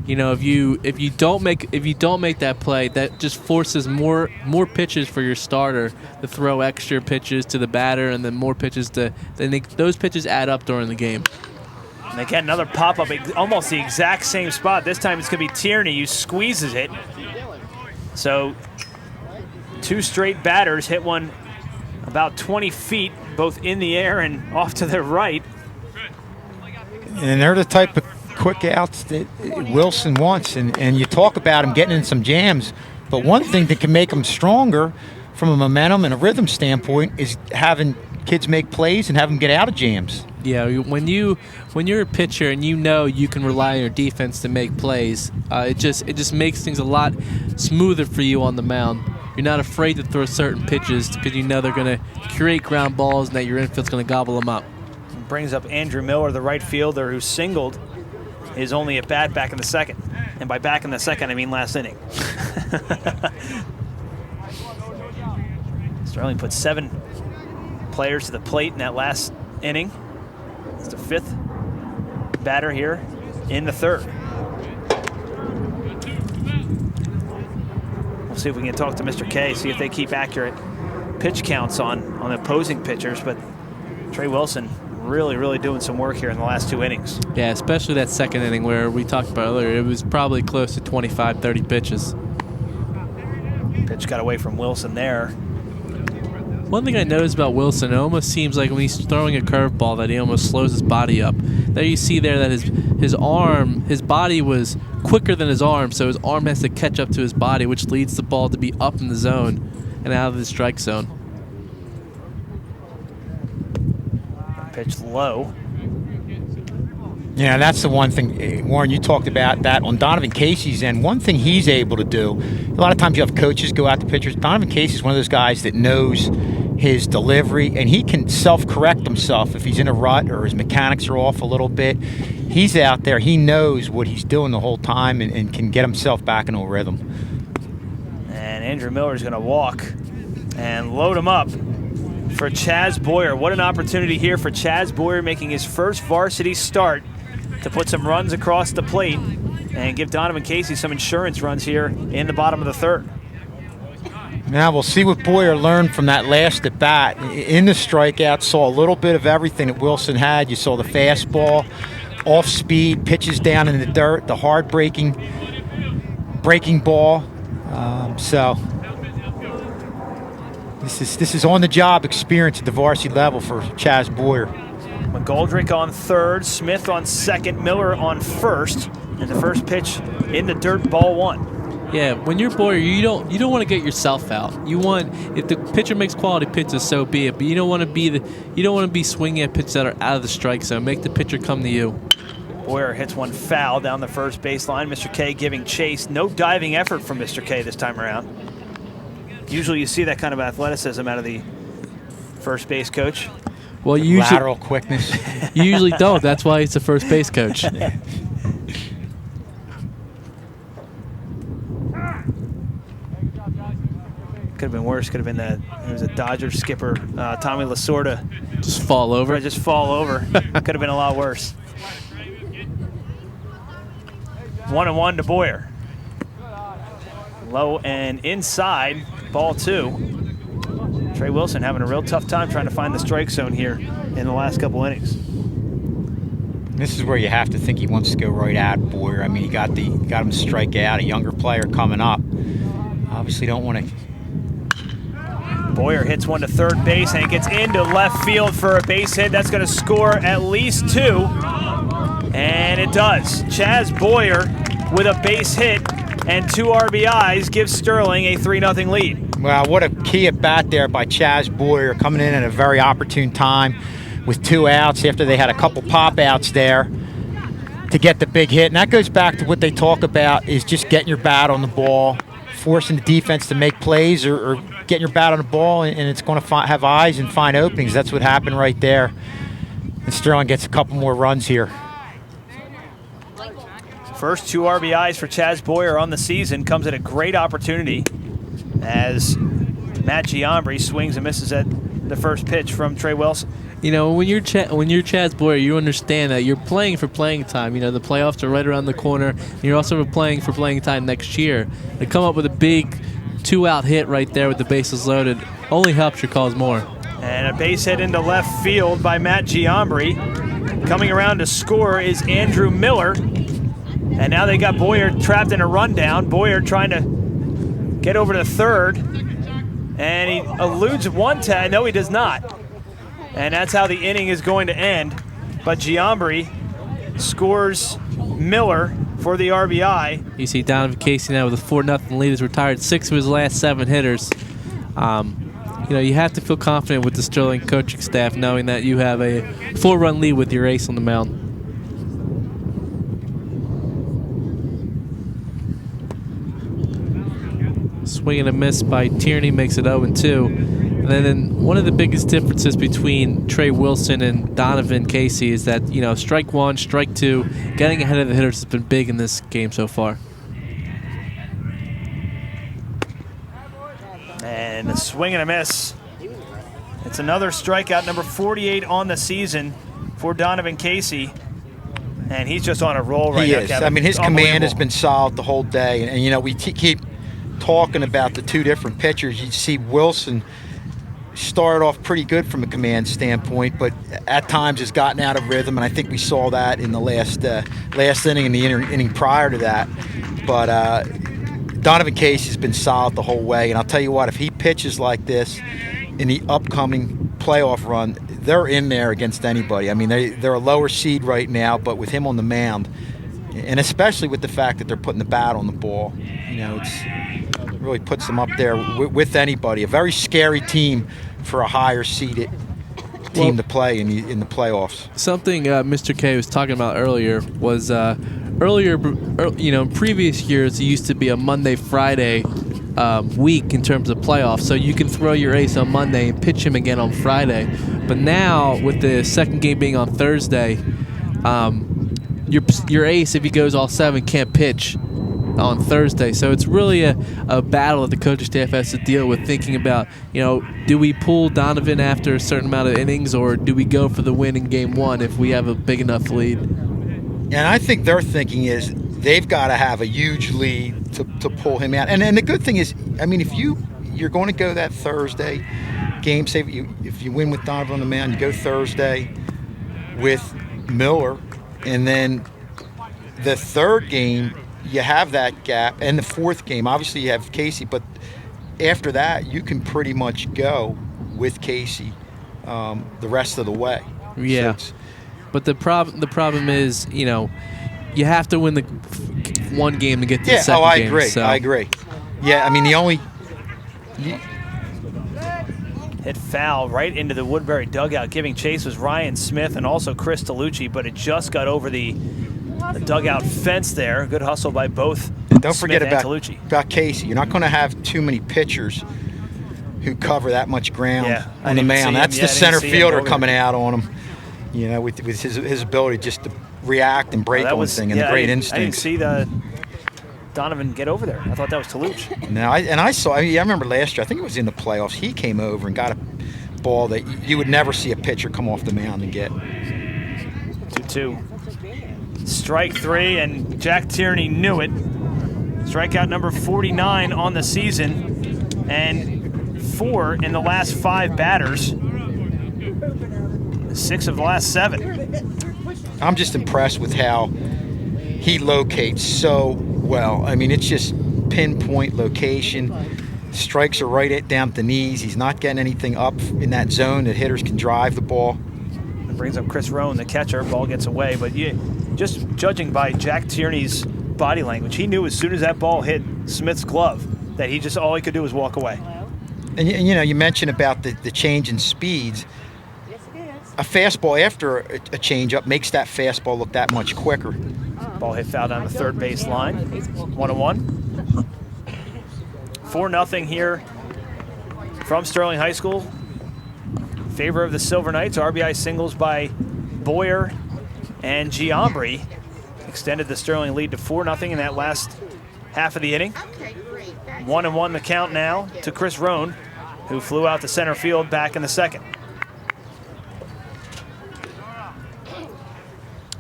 You know, if you don't make that play, that just forces more pitches for your starter to throw extra pitches to the batter, and then more pitches those pitches add up during the game. And they get another pop-up, almost the exact same spot. This time it's going to be Tierney who squeezes it. So 2 straight batters hit one about 20 feet, both in the air and off to the right. And they're the type of quick outs that Wilson wants. And you talk about him getting in some jams, but one thing that can make him stronger from a momentum and a rhythm standpoint is having kids make plays and have them get out of jams. Yeah, when you're a pitcher and you know you can rely on your defense to make plays, it just makes things a lot smoother for you on the mound. You're not afraid to throw certain pitches because you know they're going to create ground balls and that your infield's going to gobble them up. Brings up Andrew Miller, the right fielder, who singled his only at bat back in the second. And by back in the second, I mean last inning. Sterling put 7 players to the plate in that last inning. It's the 5th batter here in the third. We'll see if we can talk to Mr. K, see if they keep accurate pitch counts on the opposing pitchers. But Trey Wilson really doing some work here in the last 2 innings. Yeah, especially that second inning where we talked about earlier. It was probably close to 25, 30 pitches. Pitch got away from Wilson there. One thing I noticed about Wilson, it almost seems like when he's throwing a curveball that he almost slows his body up. There you see there that his body was quicker than his arm, so his arm has to catch up to his body, which leads the ball to be up in the zone and out of the strike zone. Pitch low. Yeah, that's the one thing, Warren, you talked about that on Donovan Casey's end. One thing he's able to do, a lot of times you have coaches go out to pitchers. Donovan Casey's one of those guys that knows his delivery, and he can self-correct himself if he's in a rut or his mechanics are off a little bit. He's out there. He knows what he's doing the whole time and can get himself back into a rhythm. And Andrew Miller is going to walk and load him up for Chaz Boyer. What an opportunity here for Chaz Boyer, making his first varsity start, to put some runs across the plate and give Donovan Casey some insurance runs here in the bottom of the third. Now we'll see what Boyer learned from that last at bat. In the strikeout, saw a little bit of everything that Wilson had. You saw the fastball, off speed, pitches down in the dirt, the hard breaking ball. So this is on the job experience at the varsity level for Chaz Boyer. McGoldrick on third, Smith on second, Miller on first, and the first pitch in the dirt, ball one. Yeah, when you're Boyer, you don't want to get yourself out. You want, if the pitcher makes quality pitches, so be it. But you don't want to be swinging at pitches that are out of the strike zone. Make the pitcher come to you. Boyer hits one foul down the first baseline. Mr. K giving chase. No diving effort from Mr. K this time around. Usually you see that kind of athleticism out of the first base coach. Well, usually lateral quickness. You usually don't. That's why he's the first base coach. Could have been worse. Could have been that it was a Dodgers skipper, Tommy Lasorda. Just fall over. Just fall over. Could have been a lot worse. 1-1 to Boyer. Low and inside, ball two. Trey Wilson having a real tough time trying to find the strike zone here in the last couple innings. This is where you have to think he wants to go right at Boyer. I mean, he got him to strike out, a younger player coming up. Obviously don't want to. Boyer hits one to third base and it gets into left field for a base hit. That's going to score at least two. And it does. Chaz Boyer with a base hit and 2 RBIs gives Sterling a 3-0 lead. Well, what a key at bat there by Chaz Boyer, coming in at a very opportune time with 2 outs after they had a couple pop outs there to get the big hit. And that goes back to what they talk about, is just getting your bat on the ball, forcing the defense to make plays, or getting your bat on the ball, and it's going to have eyes and find openings. That's what happened right there. And Sterling gets a couple more runs here. First 2 RBIs for Chaz Boyer on the season comes at a great opportunity as Matt Giambri swings and misses at the first pitch from Trey Wilson. You know, when you're Chaz Boyer, you understand that you're playing for playing time. You know, the playoffs are right around the corner. And you're also playing for playing time next year. To come up with a big 2-out hit right there with the bases loaded only helps your cause more. And a base hit into left field by Matt Giambri. Coming around to score is Andrew Miller. And now they got Boyer trapped in a rundown. Boyer trying to get over to third. And he eludes one tag. No, he does not. And that's how the inning is going to end. But Giambri scores Miller for the RBI. You see Donovan Casey now with a 4-0 lead. He's retired 6 of his last 7 hitters. You know, you have to feel confident with the Sterling coaching staff, knowing that you have a 4-run lead with your ace on the mound. Swing and a miss by Tierney makes it 0-2. And then one of the biggest differences between Trey Wilson and Donovan Casey is that, you know, strike 1, strike 2, getting ahead of the hitters has been big in this game so far. And a swing and a miss. It's another strikeout, number 48 on the season for Donovan Casey. And he's just on a roll right now, He is. Kevin. I mean, his command has been solid the whole day. And you know, we keep talking about the 2 different pitchers. You see Wilson started off pretty good from a command standpoint, but at times has gotten out of rhythm, and I think we saw that in the last inning and the inning prior to that. But Donovan Casey's been solid the whole way, and I'll tell you what, if he pitches like this in the upcoming playoff run, they're in there against anybody. I mean, they're a lower seed right now, but with him on the mound, and especially with the fact that they're putting the bat on the ball, you know, it really puts them up there with anybody. A very scary team for a higher seeded team to play in the playoffs. Something Mr. K was talking about earlier was in previous years it used to be a Monday Friday week in terms of playoffs. So you can throw your ace on Monday and pitch him again on Friday. But now, with the second game being on Thursday, your ace, if he goes all 7, can't pitch on Thursday. So it's really a battle that the coaching staff has to deal with, thinking about, do we pull Donovan after a certain amount of innings, or do we go for the win in game 1 if we have a big enough lead? And I think their thinking is they've got to have a huge lead to pull him out. And the good thing is, I mean, if you're going to go that Thursday game, say if you win with Donovan on the mound, you go Thursday with Miller, and then the third game you have that gap, and the fourth game obviously you have Casey, but after that you can pretty much go with Casey the rest of the way. Yeah. So but the problem is, you have to win the one game to get to the second I game. agree. So. I agree. Yeah, I mean the only Hit foul right into the Woodbury dugout. Giving chase was Ryan Smith and also Chris Tolucci, but it just got over the dugout fence there. Good hustle by both. Don't forget Smith and Tolucci. about Casey. You're not going to have too many pitchers who cover that much ground on the mound. That's the center fielder coming out on him. With his ability just to react and break on thing and the great instincts. I didn't see Donovan get over there. I thought that was Tolucci. No, I remember last year, I think it was in the playoffs, he came over and got a ball that you would never see a pitcher come off the mound and get. 2-2. Strike 3, and Jack Tierney knew it. Strikeout number 49 on the season, and 4 in the last 5 batters. 6 of the last 7. I'm just impressed with how he locates so well. I mean, it's just pinpoint location. Strikes are right down at the knees. He's not getting anything up in that zone that hitters can drive the ball. It brings up Chris Roan, the catcher. Ball gets away, but just judging by Jack Tierney's body language, he knew as soon as that ball hit Smith's glove that all he could do was walk away. And you mentioned about the change in speeds. A fastball after a changeup makes that fastball look that much quicker. Ball hit foul down the third base line. 1-1. 4-0 here from Sterling High School. In favor of the Silver Knights. RBI singles by Boyer and Giambri extended the Sterling lead to 4-0 in that last half of the inning. 1-1 the count now to Chris Roan, who flew out to center field back in the second.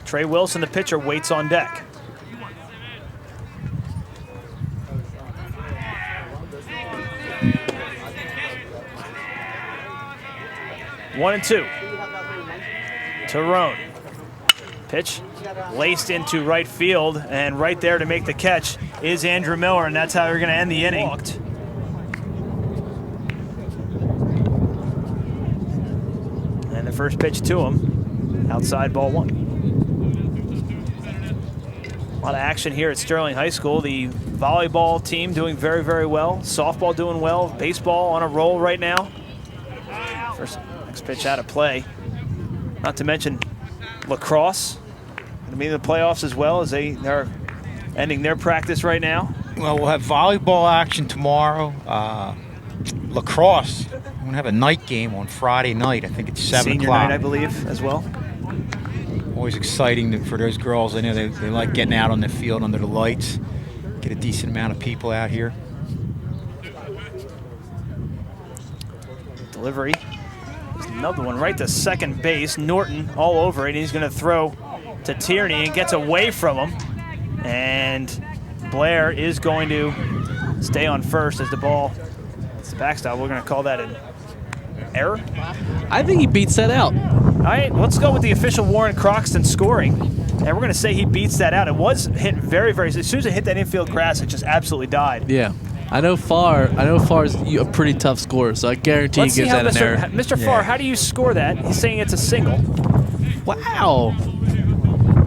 Trey Wilson, the pitcher, waits on deck. One and 2 to Roan. Pitch laced into right field, and right there to make the catch is Andrew Miller, and that's how we're going to end the inning. And the first pitch to him, outside, ball 1. A lot of action here at Sterling High School. The volleyball team doing very, very well. Softball doing well. Baseball on a roll right now. Next pitch out of play. Not to mention lacrosse. Going to be in the playoffs as well, as they're ending their practice right now. Well, we'll have volleyball action tomorrow. Lacrosse, we're going to have a night game on Friday night. I think it's 7 o'clock. Senior night, I believe, as well. Always exciting for those girls. I know they like getting out on the field under the lights. Get a decent amount of people out here. Delivery. There's another one right to second base. Norton all over it. He's going to throw to Tierney and gets away from him. And Blair is going to stay on first as the ball. It's the backstop. We're going to call that an error. I think he beats that out. All right, let's go with the official Warren Croxton scoring. And we're going to say he beats that out. It was hit very, very, as soon as it hit that infield grass, it just absolutely died. Yeah. I know Farr is a pretty tough scorer, so I guarantee he gives that an error. Mr. Farr, how do you score that? He's saying it's a single. Wow.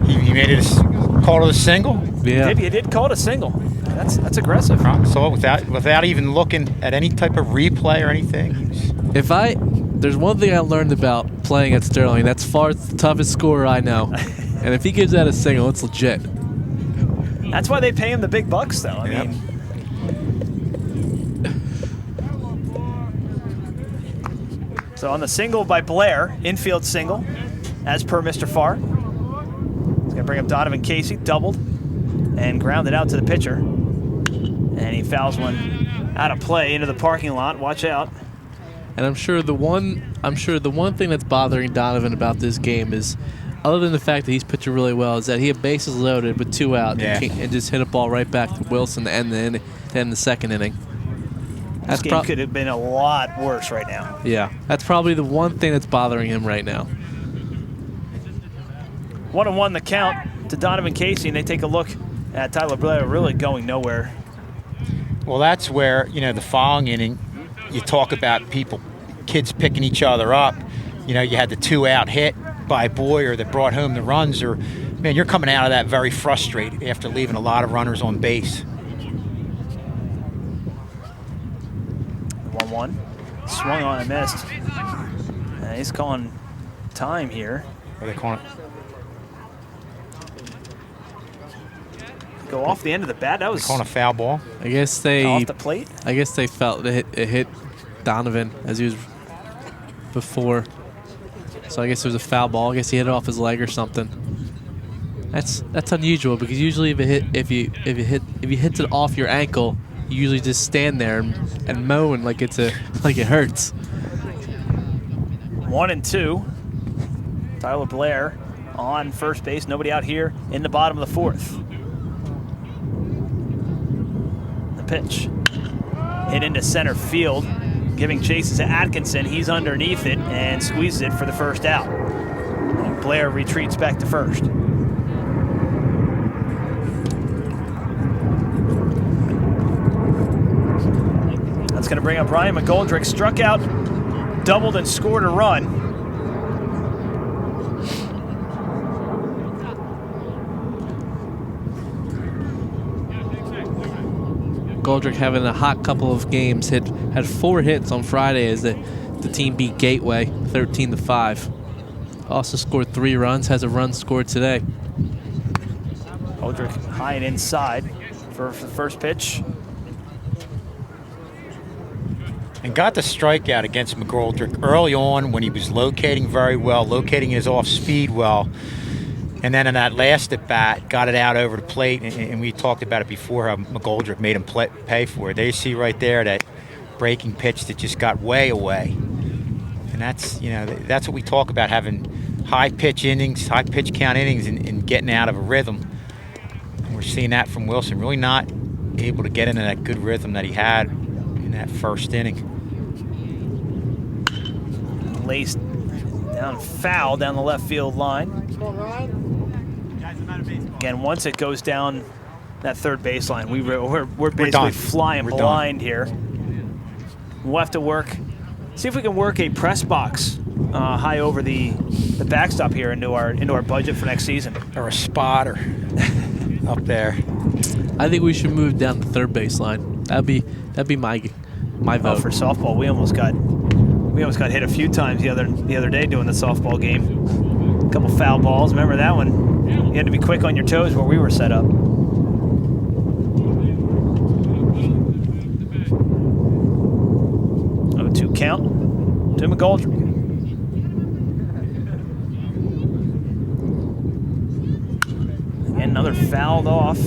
He made it called it a single? Yeah. He did call it a single. That's aggressive. So without even looking at any type of replay or anything. There's one thing I learned about playing at Sterling. That's Farr's the toughest scorer I know. And if he gives that a single, it's legit. That's why they pay him the big bucks, though. I mean, So on the single by Blair, infield single, as per Mr. Farr. He's gonna bring up Donovan Casey, doubled, and grounded out to the pitcher. And he fouls one out of play into the parking lot. Watch out. And I'm sure the one thing that's bothering Donovan about this game is, other than the fact that he's pitching really well, is that he had bases loaded with 2 out and just hit a ball right back to Wilson to end the second inning. This game could have been a lot worse right now. Yeah, that's probably the one thing that's bothering him right now. 1-1 the count to Donovan Casey, and they take a look at Tyler Blair really going nowhere. Well, that's where, the following inning, you talk about kids picking each other up. You had the 2-out hit by Boyer that brought home the runs, or, man, you're coming out of that very frustrated after leaving a lot of runners on base. 1-1. Swung on and missed. And he's calling time here. What are they calling it? Go off the end of the bat. That was calling a foul ball. I guess they off the plate. I guess they felt it hit Donovan as he was before. So I guess it was a foul ball. I guess he hit it off his leg or something. That's unusual, because usually if he hits it off your ankle, you usually just stand there and moan like it hurts. 1-2. Tyler Blair on first base. Nobody out here in the bottom of the 4th. The pitch hit into center field, giving chases to Atkinson. He's underneath it and squeezes it for the first out. And Blair retreats back to first. That's going to bring up Ryan McGoldrick. Struck out, doubled, and scored a run. Goldrick having a hot couple of games. Had 4 hits on Friday as the team beat Gateway 13-5. Also scored 3 runs. Has a run scored today. Goldrick high and inside for the first pitch. And got the strikeout against McGoldrick early on when he was locating very well, locating his off speed well. And then in that last at bat, got it out over the plate, and we talked about it before, how McGoldrick made him pay for it. There you see right there that breaking pitch that just got way away. And that's what we talk about, having high pitch count innings and getting out of a rhythm. And we're seeing that from Wilson, really not able to get into that good rhythm that he had in that first inning. Laced down foul down the left field line. Again, once it goes down that third baseline, we're basically flying blind here. We'll have to see if we can work a press box high over the backstop here into our budget for next season. Or a spotter up there. I think we should move down the third baseline. That'd be my vote. For softball, we almost got hit a few times the other day doing the softball game. A couple foul balls. Remember that one? You had to be quick on your toes where we were set up. 0-2 count to McGoldrick. Again, another fouled off,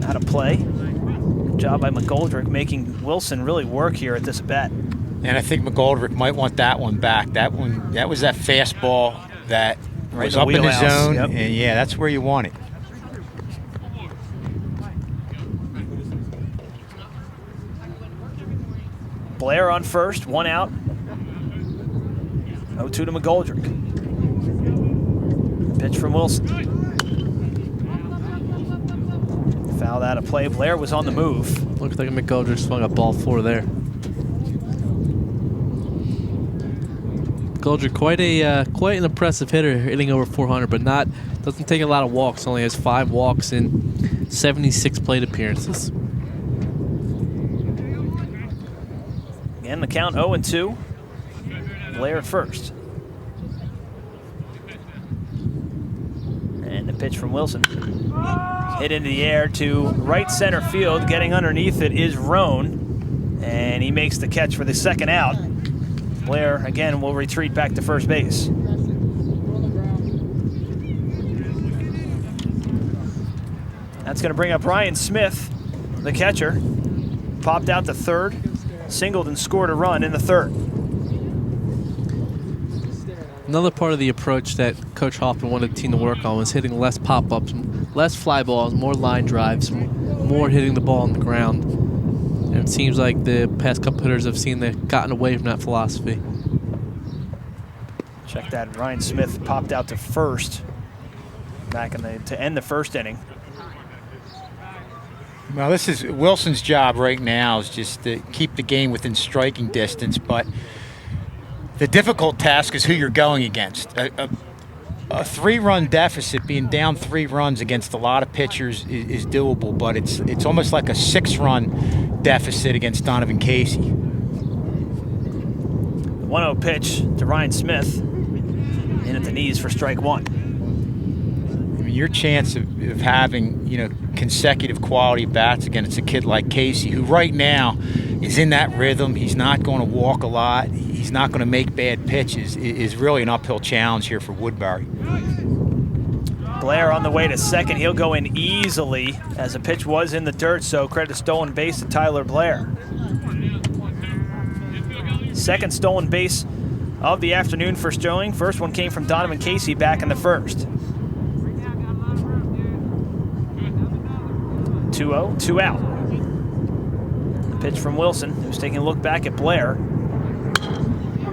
out of play. Good job by McGoldrick, making Wilson really work here at this bat. And I think McGoldrick might want that one back. That was that fastball that was up in the zone, yep. And yeah, that's where you want it. Blair on first, 1 out. 0-2 to McGoldrick. Pitch from Wilson. Fouled out of play. Blair was on the move. Looks like McGoldrick swung a ball 4 there. McGoldrick, quite an impressive hitter, hitting over 400, but doesn't take a lot of walks. Only has 5 walks in 76 plate appearances. Again, the count 0-2. Blair at first. And the pitch from Wilson. Hit into the air to right center field. Getting underneath it is Roan. And he makes the catch for the second out. Blair, again, will retreat back to first base. That's going to bring up Ryan Smith, the catcher. Popped out to third, singled and scored a run in the third. Another part of the approach that Coach Hoffman wanted the team to work on was hitting less pop-ups, less fly balls, more line drives, more hitting the ball on the ground. And it seems like the past couple hitters have seen they've gotten away from that philosophy. Check that. Ryan Smith popped out to first back to end the first inning. Well, this is Wilson's job right now is just to keep the game within striking distance, but the difficult task is who you're going against. A 3-run deficit, being down 3 runs against a lot of pitchers is doable, but it's almost like a 6-run deficit against Donovan Casey. 1-0 pitch to Ryan Smith, in at the knees for strike 1. I mean, your chance of having, consecutive quality bats against a kid like Casey, who right now is in that rhythm. He's not going to walk a lot. He's not going to make bad pitches. Is really an uphill challenge here for Woodbury. Blair on the way to second. He'll go in easily as the pitch was in the dirt, so credit stolen base to Tyler Blair. Second stolen base of the afternoon for Sterling. First one came from Donovan Casey back in the first. 2-0, 2 out. The pitch from Wilson, who's taking a look back at Blair.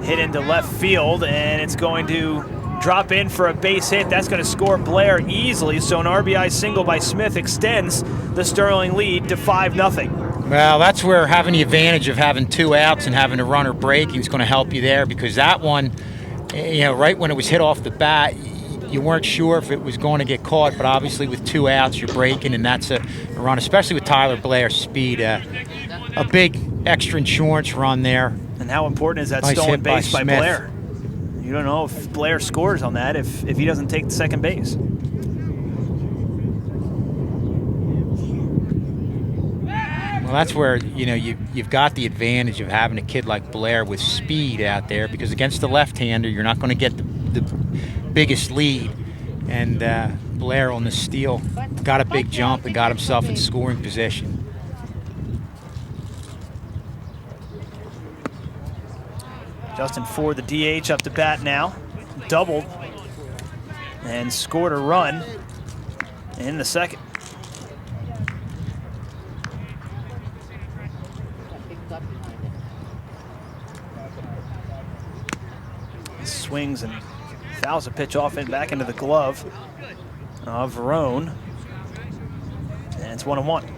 Hit into left field, and it's going to drop in for a base hit. That's going to score Blair easily, so an RBI single by Smith extends the Sterling lead to 5-0. Well, that's where having the advantage of having 2 outs and having a runner breaking is going to help you there, because that one, right when it was hit off the bat, you weren't sure if it was going to get caught, but obviously with 2 outs, you're breaking, and that's a run, especially with Tyler Blair's speed. A big extra insurance run there. And how important is that nice stolen base by Smith. Blair? You don't know if Blair scores on that if he doesn't take the second base. Well, that's where, you've got the advantage of having a kid like Blair with speed out there, because against the left-hander, you're not going to get the biggest lead. And Blair on the steal got a big jump and got himself in scoring position. Justin Ford, the DH, up to bat now. Doubled and scored a run in the second. Swings and fouls a pitch off and back into the glove of Verone. And it's 1-1.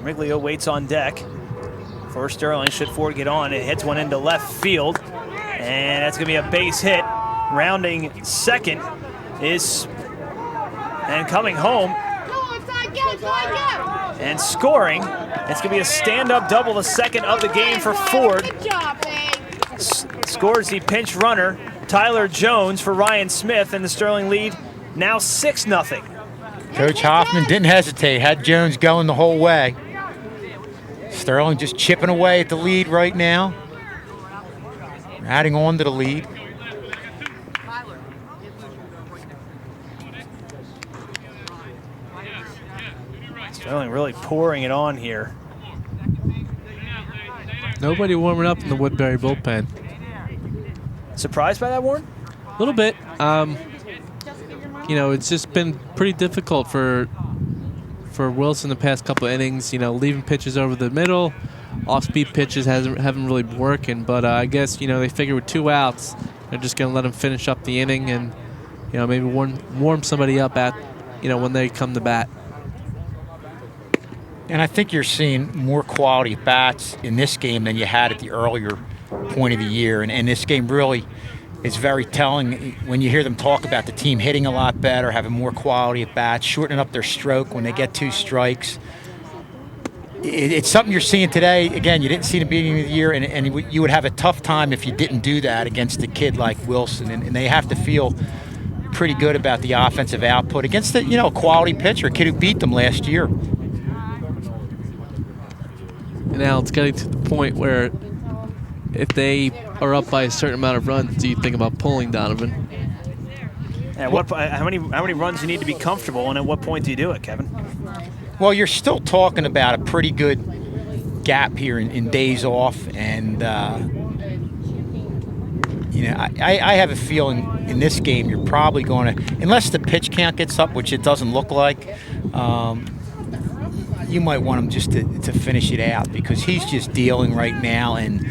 Miglio waits on deck for Sterling. Should Ford get on? It hits one into left field, and that's going to be a base hit. Rounding second and coming home and scoring. It's going to be a stand-up double, the second of the game for Ford. Scores the pinch runner, Tyler Jones, for Ryan Smith, and the Sterling lead now 6-0. Coach Hoffman didn't hesitate, had Jones going the whole way. Sterling just chipping away at the lead right now. Adding on to the lead. Sterling really pouring it on here. Nobody warming up in the Woodbury bullpen. Surprised by that, Warren? A little bit. It's just been pretty difficult for Wilson the past couple of innings. Leaving pitches over the middle, off-speed pitches haven't really been working. But I guess they figure with 2 outs, they're just going to let him finish up the inning and maybe warm somebody up at when they come to bat. And I think you're seeing more quality bats in this game than you had at the earlier point of the year. And this game really is very telling when you hear them talk about the team hitting a lot better, having more quality at bats, shortening up their stroke when they get 2 strikes. It's something you're seeing today. Again, you didn't see it at the beginning of the year, and you would have a tough time if you didn't do that against a kid like Wilson. And they have to feel pretty good about the offensive output against a quality pitcher, a kid who beat them last year. And now it's getting to the point where if they are up by a certain amount of runs, do you think about pulling Donovan? And how many runs you need to be comfortable, and at what point do you do it, Kevin? Well, you're still talking about a pretty good gap here in days off, and I have a feeling in this game you're probably going to, unless the pitch count gets up, which it doesn't look like, you might want him just to finish it out, because he's just dealing right now, and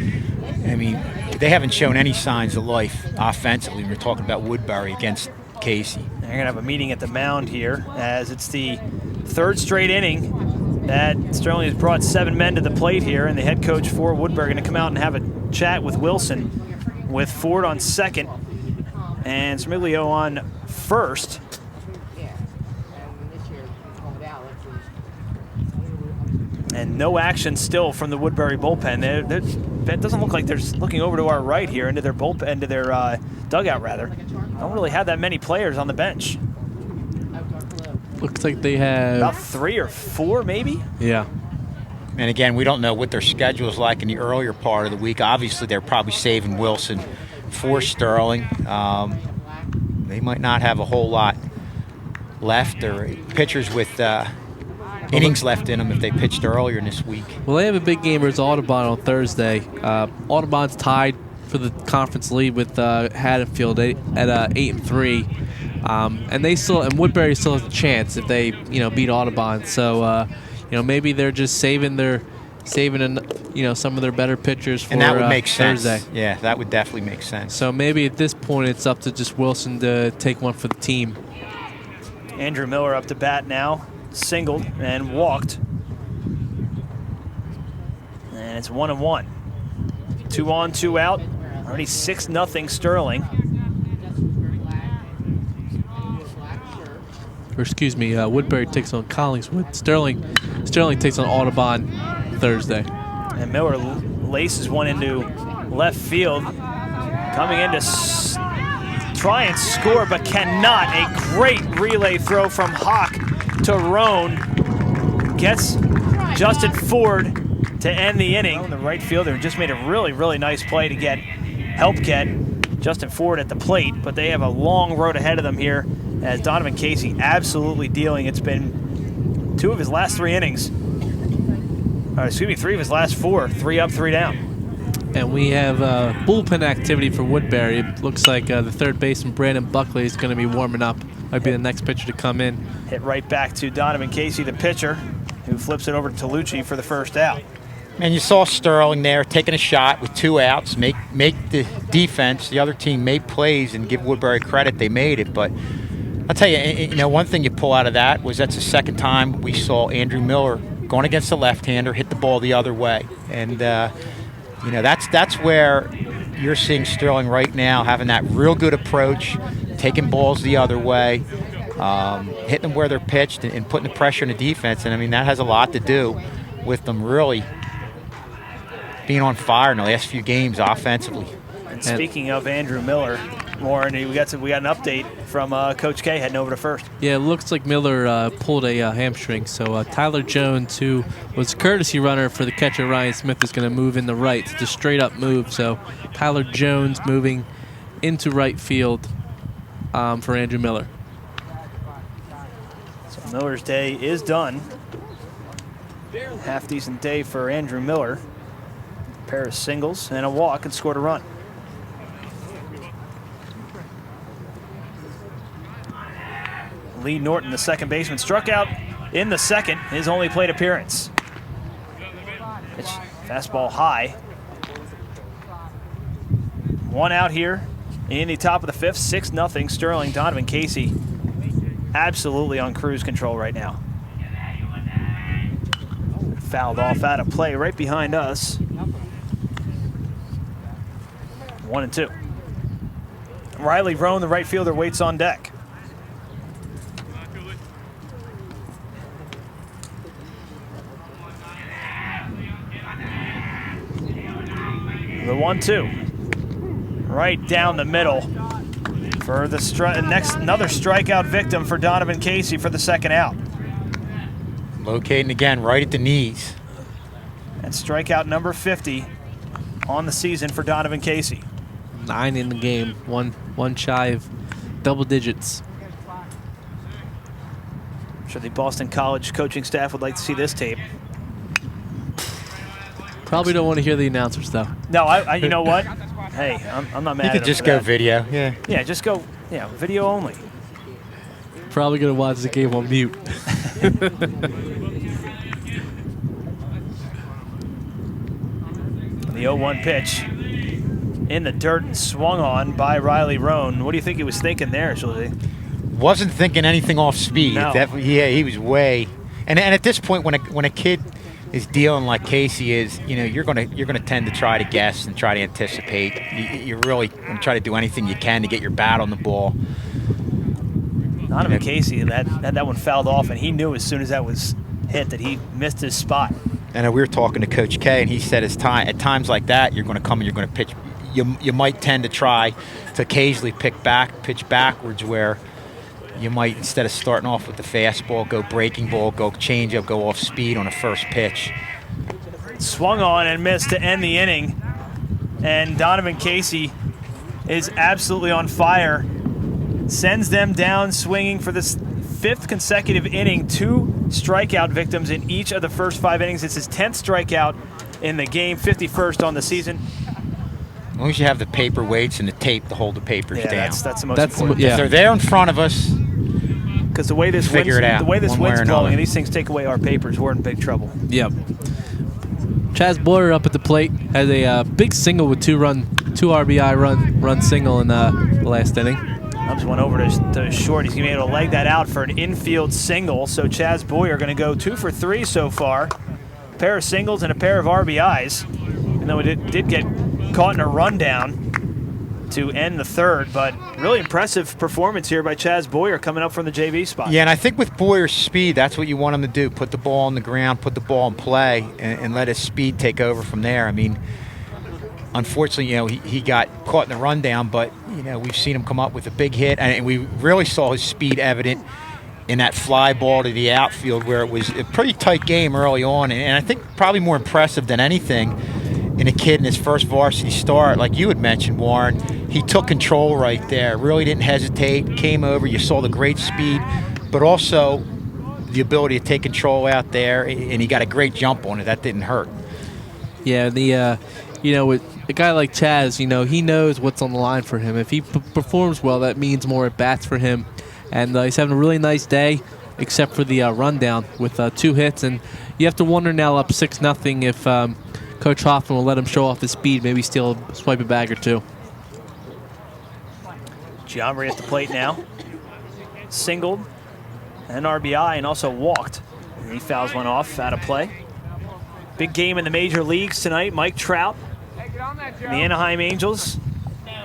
I mean, they haven't shown any signs of life offensively. We're talking about Woodbury against Casey. They're going to have a meeting at the mound here, as it's the third straight inning that Sterling has brought 7 men to the plate here, and the head coach for Woodbury going to come out and have a chat with Wilson, with Ford on second and Smiglio on first. And no action still from the Woodbury bullpen. It doesn't look like they're looking over to our right here into their bullpen, into their dugout rather. Don't really have that many players on the bench. Looks like they have about 3 or 4 maybe. Yeah. And again, we don't know what their schedule is like in the earlier part of the week. Obviously, they're probably saving Wilson for Sterling. They might not have a whole lot left, or pitchers with innings left in them if they pitched earlier this week. Well, they have a big game versus Audubon on Thursday. Audubon's tied for the conference lead with Haddonfield at 8-3, and Woodbury still has a chance if they beat Audubon. So maybe they're just saving some of their better pitchers for and that would make sense. Thursday. Yeah, that would definitely make sense. So maybe at this point it's up to just Wilson to take one for the team. Andrew Miller up to bat now, singled and walked, and it's 1-1. 2 on, 2 out. Already 6-0 Sterling. Or excuse me, Woodbury takes on Collingswood. Sterling takes on Audubon Thursday. And Miller laces one into left field, coming in to try and score, but cannot. A great relay throw from Hawk to Roan. Gets Justin Ford to end the inning. The right fielder just made a really, really nice play to help get Justin Ford at the plate, but they have a long road ahead of them here, as Donovan Casey absolutely dealing. It's been 2 of his last 3 innings. 3 of his last 4. 3 up, 3 down. And we have bullpen activity for Woodbury. It looks like the third baseman, Brandon Buckley, is going to be warming up. Might be the next pitcher to come in. Hit right back to Donovan Casey, the pitcher, who flips it over to Tolucci for the first out. And you saw Sterling there taking a shot with 2 outs, make the defense, the other team, make plays and give Woodbury credit. They made it, but I'll tell you, one thing you pull out of that was that's the second time we saw Andrew Miller going against the left-hander hit the ball the other way, and that's where you're seeing Sterling right now having that real good approach, taking balls the other way, hitting them where they're pitched, and putting the pressure on the defense. And I mean, that has a lot to do with them really being on fire in the last few games offensively. And speaking of Andrew Miller, Warren, we got an update from Coach K heading over to first. Yeah, it looks like Miller pulled a hamstring. So Tyler Jones, who was a courtesy runner for the catcher Ryan Smith, is going to move in the right. It's a straight-up move. So Tyler Jones moving into right field for Andrew Miller. So Miller's day is done. Half-decent day for Andrew Miller. A pair of singles and a walk, and scored a run. Lee Norton, the second baseman, struck out in the second, his only plate appearance. Pitch, fastball high. 1 out here in the top of the 5th, 6-0 Sterling. Donovan Casey absolutely on cruise control right now. Fouled off out of play right behind us. 1-2. Riley Roan, the right fielder, waits on deck. The 1-2. Right down the middle For the another strikeout victim for Donovan Casey for the second out. Locating again right at the knees. And strikeout number 50 on the season for Donovan Casey. 9 in the game, one shy of double digits. I'm sure the Boston College coaching staff would like to see this tape. Probably don't want to hear the announcers, though. No, you know what? Hey, I'm not mad You at could him just for go that. video. Yeah. Yeah, just go, video only. Probably going to watch the game on mute. The 0-1 pitch in the dirt and swung on by Riley Roan. What do you think he was thinking there, Jose? Wasn't thinking anything off speed. No. Yeah, he was way. And at this point, when a kid is dealing like Casey is, you're gonna tend to try to guess and try to anticipate. You're really gonna try to do anything you can to get your bat on the ball. Donovan Casey, that one fouled off, and he knew as soon as that was hit that he missed his spot. And we were talking to Coach K, and he said at times like that, you're going to come and you're going to pitch. You might tend to try to occasionally pitch backwards, where you might, instead of starting off with the fastball, go breaking ball, go changeup, go off speed on the first pitch. Swung on and missed to end the inning. And Donovan Casey is absolutely on fire. Sends them down swinging for this 5th consecutive inning. 2 strikeout victims in each of the first 5 innings. It's his 10th strikeout in the game, 51st on the season. As long as you have the paper weights and the tape to hold the papers down. That's the most important. If they're there in front of us, because the way this figure it out. The way this one way wind's or blowing, another. and these things take away our papers, we're in big trouble. Yep. Chaz Boyer up at the plate has a big single with 2 RBI run single in the last inning. Comes one over to short. He's going to be able to leg that out for an infield single. So Chaz Boyer going to go 2 for 3 so far. A pair of singles and a pair of RBIs. Even though it did get caught in a rundown to end the 3rd. But really impressive performance here by Chaz Boyer coming up from the JV spot. Yeah, and I think with Boyer's speed, that's what you want him to do. Put the ball on the ground, put the ball in play, and let his speed take over from there. I mean, unfortunately, he got caught in the rundown, but, we've seen him come up with a big hit, and we really saw his speed evident in that fly ball to the outfield, where it was a pretty tight game early on. And I think probably more impressive than anything in a kid in his first varsity start, like you had mentioned, Warren, he took control right there, really didn't hesitate, came over. You saw the great speed, but also the ability to take control out there, and he got a great jump on it. That didn't hurt. Yeah, with a guy like Chaz, he knows what's on the line for him. If he performs well, that means more at-bats for him. And he's having a really nice day, except for the rundown with 2 hits. And you have to wonder now, up 6-0, if Coach Hoffman will let him show off his speed, maybe swipe a bag or 2. Giamri at the plate now. Singled, an RBI, and also walked. And he fouls one off out of play. Big game in the major leagues tonight. Mike Trout, the Anaheim Angels,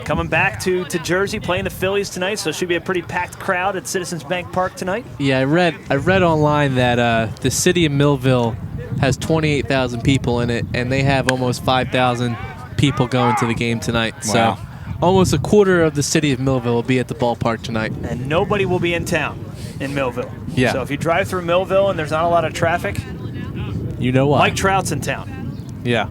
coming back to Jersey, playing the Phillies tonight, so it should be a pretty packed crowd at Citizens Bank Park tonight. Yeah, I read online that the city of Millville has 28,000 people in it, and they have almost 5,000 people going to the game tonight. Wow. So almost a quarter of the city of Millville will be at the ballpark tonight. And nobody will be in town in Millville. Yeah. So if you drive through Millville and there's not a lot of traffic, you know why. Mike Trout's in town. Yeah.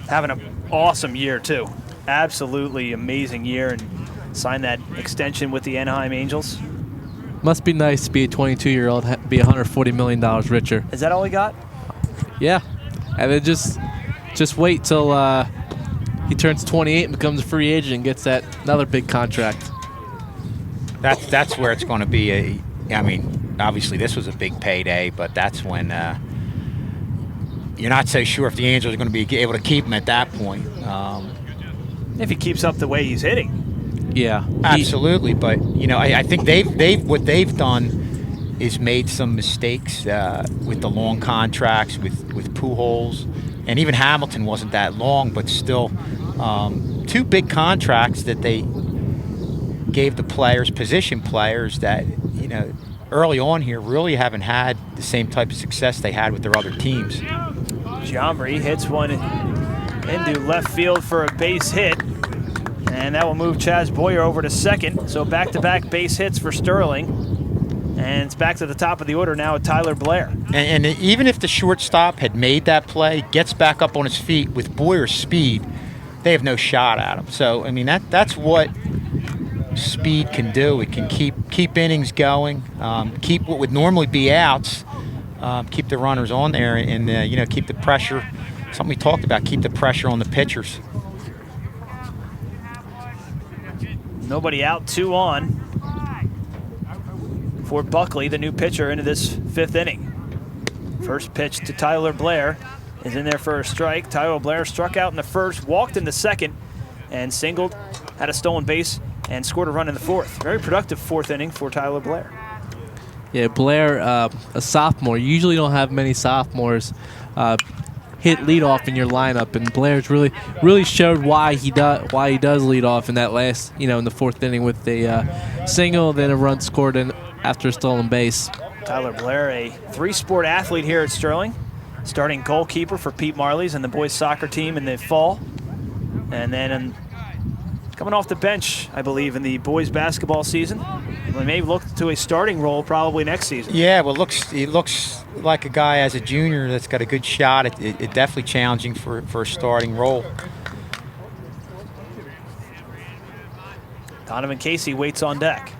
Having an awesome year, too. Absolutely amazing year, and signed that extension with the Anaheim Angels. Must be nice to be a 22-year-old, be $140 million richer. Is that all he got? Yeah. And then just wait till he turns 28 and becomes a free agent and gets that another big contract. That's where it's going to be. I mean, obviously this was a big payday, but that's when you're not so sure if the Angels are going to be able to keep him at that point. If he keeps up the way he's hitting. Yeah. Absolutely, but I think what they've done is made some mistakes with the long contracts with Pujols, and even Hamilton wasn't that long, but still 2 big contracts that they gave the players, position players that early on here really haven't had the same type of success they had with their other teams. Giamri hits one into left field for a base hit. And that will move Chaz Boyer over to second. So back-to-back base hits for Sterling. And it's back to the top of the order now with Tyler Blair. And even if the shortstop had made that play, gets back up on his feet with Boyer's speed, they have no shot at him. So, I mean, that's what speed can do. It can keep innings going, keep what would normally be outs, keep the runners on there, and keep the pressure. Something we talked about, keep the pressure on the pitchers. Nobody out, 2 on for Buckley, the new pitcher, into this 5th inning. First pitch to Tyler Blair is in there for a strike. Tyler Blair struck out in the 1st, walked in the 2nd, and singled, had a stolen base, and scored a run in the 4th. Very productive 4th inning for Tyler Blair. Yeah, Blair, a sophomore. You usually don't have many sophomores hit leadoff in your lineup, and Blair's really showed why he does lead off in that last, in the 4th inning with a single, then a run scored after a stolen base. Tyler Blair, a 3-sport athlete here at Sterling, starting goalkeeper for Pete Marley's and the boys soccer team in the fall, and then coming off the bench, I believe, in the boys basketball season. We may look to a starting role probably next season. Yeah, well, it looks like a guy as a junior that's got a good shot. It definitely challenging for a starting role. Donovan Casey waits on deck.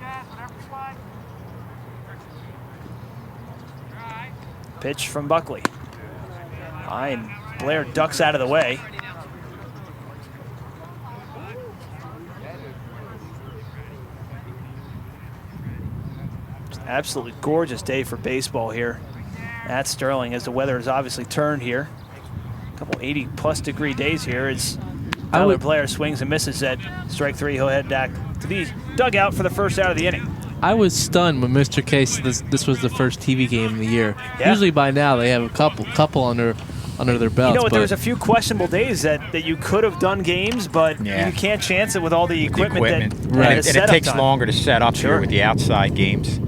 Pitch from Buckley. High, and Blair ducks out of the way. Absolutely gorgeous day for baseball here at Sterling, as the weather has obviously turned here. A couple 80-plus degree days here as Tyler Blair swings and misses at strike 3. He'll head back to the dugout for the first out of the inning. I was stunned when Mr. Case this was the first TV game of the year. Yeah. Usually by now they have a couple under their belts. There was a few questionable days that you could have done games, but you can't chance it with all the equipment. Right. And it takes longer to set up here with the outside games.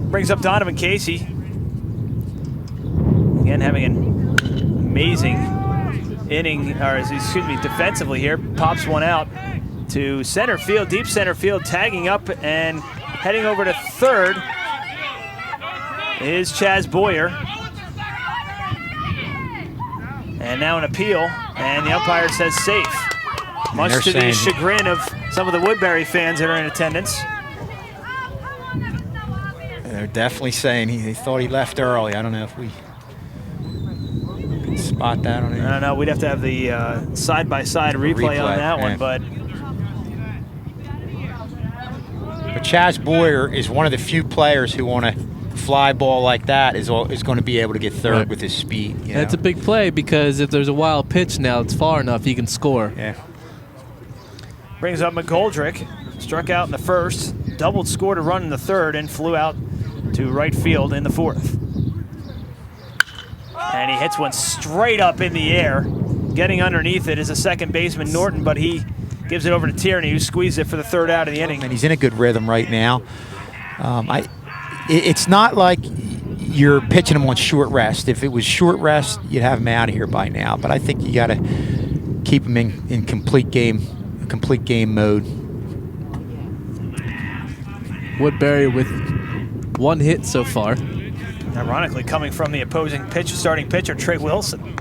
Brings up Donovan Casey. Again, having an amazing inning, defensively here. Pops one out to center field, deep center field, tagging up and heading over to third is Chaz Boyer. And now an appeal, and the umpire says safe. Much to the chagrin of some of the Woodbury fans that are in attendance. They're definitely saying he thought he left early. I don't know if we can spot that on it. I don't know. We'd have to have the side-by-side replay on that one, but Chaz Boyer is one of the few players who on a fly ball like that is going to be able to get third with his speed. It's a big play because if there's a wild pitch now, it's far enough he can score. Yeah. Brings up McGoldrick. Struck out in the 1st, doubled, scored a run in the 3rd, and flew out to right field in the 4th. And he hits one straight up in the air. Getting underneath it is a second baseman, Norton, but he gives it over to Tierney, who squeezed it for the 3rd out of the inning. And he's in a good rhythm right now. It's not like you're pitching him on short rest. If it was short rest, you'd have him out of here by now. But I think you got to keep him in complete game mode. Woodbury with 1 hit so far. Ironically, coming from the opposing starting pitcher, Trey Wilson.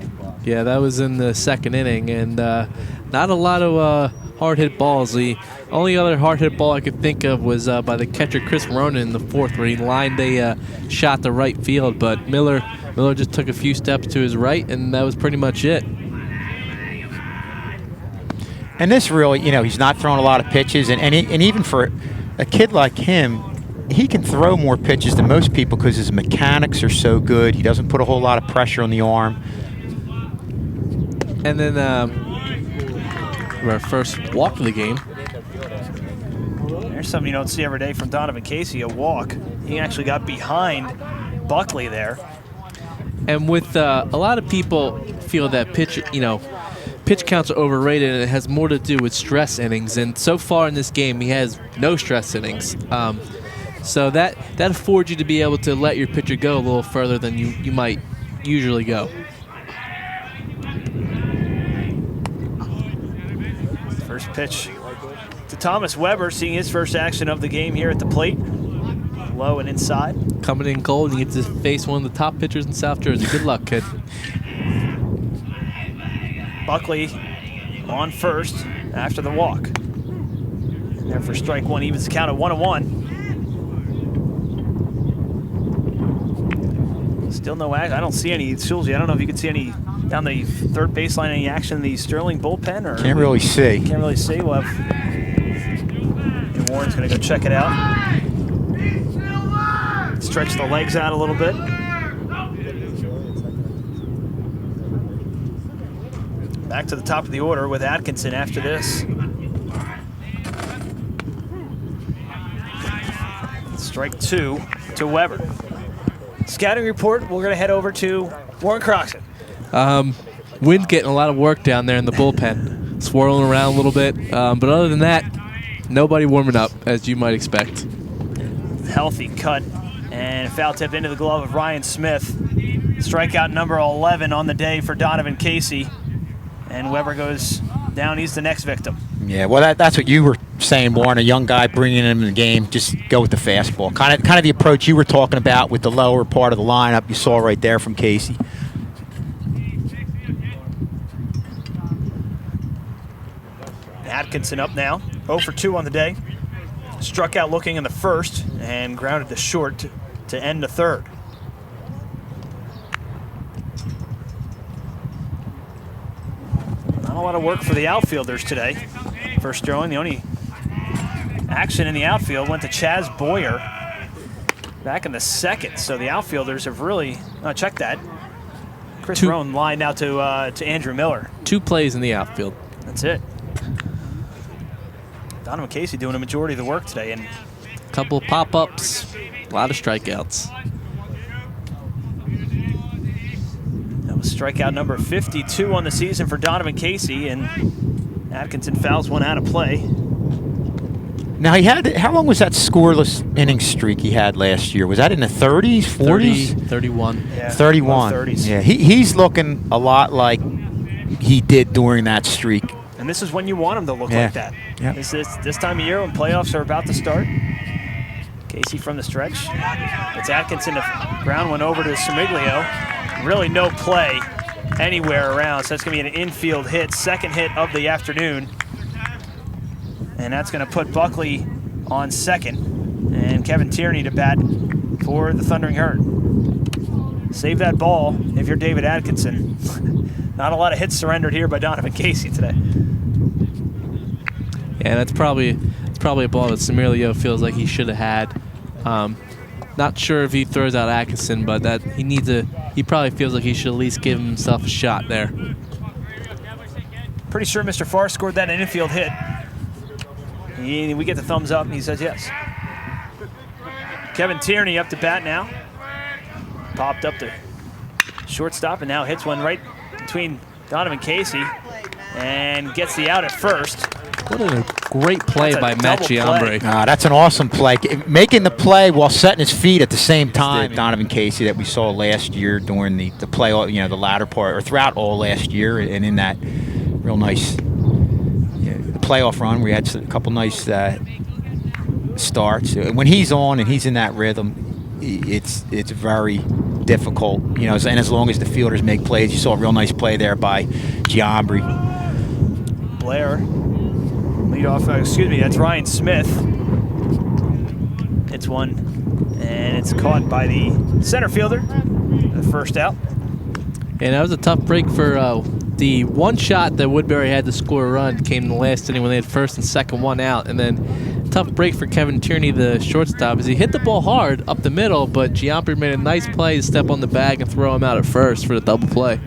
Yeah, that was in the 2nd inning, and not a lot of hard hit balls. The only other hard hit ball I could think of was by the catcher Chris Ronan in the 4th, where he lined a shot to right field, but Miller just took a few steps to his right, and that was pretty much it. And this really, he's not throwing a lot of pitches, and even for a kid like him, he can throw more pitches than most people because his mechanics are so good. He doesn't put a whole lot of pressure on the arm. And then our first walk of the game. There's something you don't see every day from Donovan Casey, a walk. He actually got behind Buckley there. And with a lot of people feel that pitch counts are overrated, and it has more to do with stress innings. And so far in this game, he has no stress innings. So that affords you to be able to let your pitcher go a little further than you might usually go. First pitch to Thomas Weber, seeing his first action of the game here at the plate. Low and inside. Coming in cold, and you get to face one of the top pitchers in South Jersey. Good luck, kid. Buckley on first after the walk. And there for strike one, evens the count at 1-1. Still no action. I don't see any. Schulze, I don't know if you can see any down the third baseline, any action in the Sterling bullpen, or Can't really see. Can't really see. We'll have, and Warren's going to go check it out. Stretch the legs out a little bit. Back to the top of the order with Atkinson after this. Strike two to Weber. Scouting report, we're going to head over to Warren Croxton. Wind getting a lot of work down there in the bullpen. Swirling around a little bit. But other than that, nobody warming up, as you might expect. Healthy cut and foul tip into the glove of Ryan Smith. Strikeout number 11 on the day for Donovan Casey. And Weber goes down. He's the next victim. Yeah, well, that's what you were saying, Warren. A young guy bringing him in the game, just go with the fastball. Kind of the approach you were talking about with the lower part of the lineup. You saw right there from Casey. Atkinson up now, 0 for 2 on the day. Struck out looking in the first and grounded to short to end the third. Not a lot of work for the outfielders today. First throwing, the only action in the outfield went to Chaz Boyer back in the second. So the outfielders have really, check that. Chris Roan lined out to Andrew Miller. 2 plays in the outfield. That's it. Donovan Casey doing a majority of the work today. And a couple of pop-ups, a lot of strikeouts. That was strikeout number 52 on the season for Donovan Casey, and Atkinson fouls one out of play. Now, how long was that scoreless inning streak he had last year? Was that in the 30s, 40s? 31. Yeah, 31. 30s. Yeah, he's looking a lot like he did during that streak. And this is when you want him to look like that. Yeah. This time of year when playoffs are about to start. Casey from the stretch. It's Atkinson to ground one over to Semiglio. Really no play anywhere around, so that's going to be an infield hit, second hit of the afternoon. And that's going to put Buckley on second. And Kevin Tierney to bat for the Thundering Herd. Save that ball if you're David Atkinson. Not a lot of hits surrendered here by Donovan Casey today. Yeah, that's probably a ball that Semiglio feels like he should have had. Not sure if he throws out Atkinson, but that he probably feels like he should at least give himself a shot there. Pretty sure Mr. Farr scored that infield hit. We get the thumbs up, and he says yes. Kevin Tierney up to bat now. Popped up to shortstop, and now hits one right between Donovan Casey and gets the out at first. What a great play by Matt Giambre. That's an awesome play. Making the play while setting his feet at the same time. Donovan Casey that we saw last year during the play, the latter part, or throughout all last year, and in that real nice the playoff run where he had a couple nice starts. When he's on and he's in that rhythm, it's very difficult, and as long as the fielders make plays. You saw a real nice play there by Giambre. Blair, lead off, that's Ryan Smith. It's one, and it's caught by the center fielder, the first out. And that was a tough break for the one shot that Woodbury had to score a run came in the last inning when they had first and second one out. And then tough break for Kevin Tierney, the shortstop, as he hit the ball hard up the middle, but Giambre made a nice play to step on the bag and throw him out at first for the double play.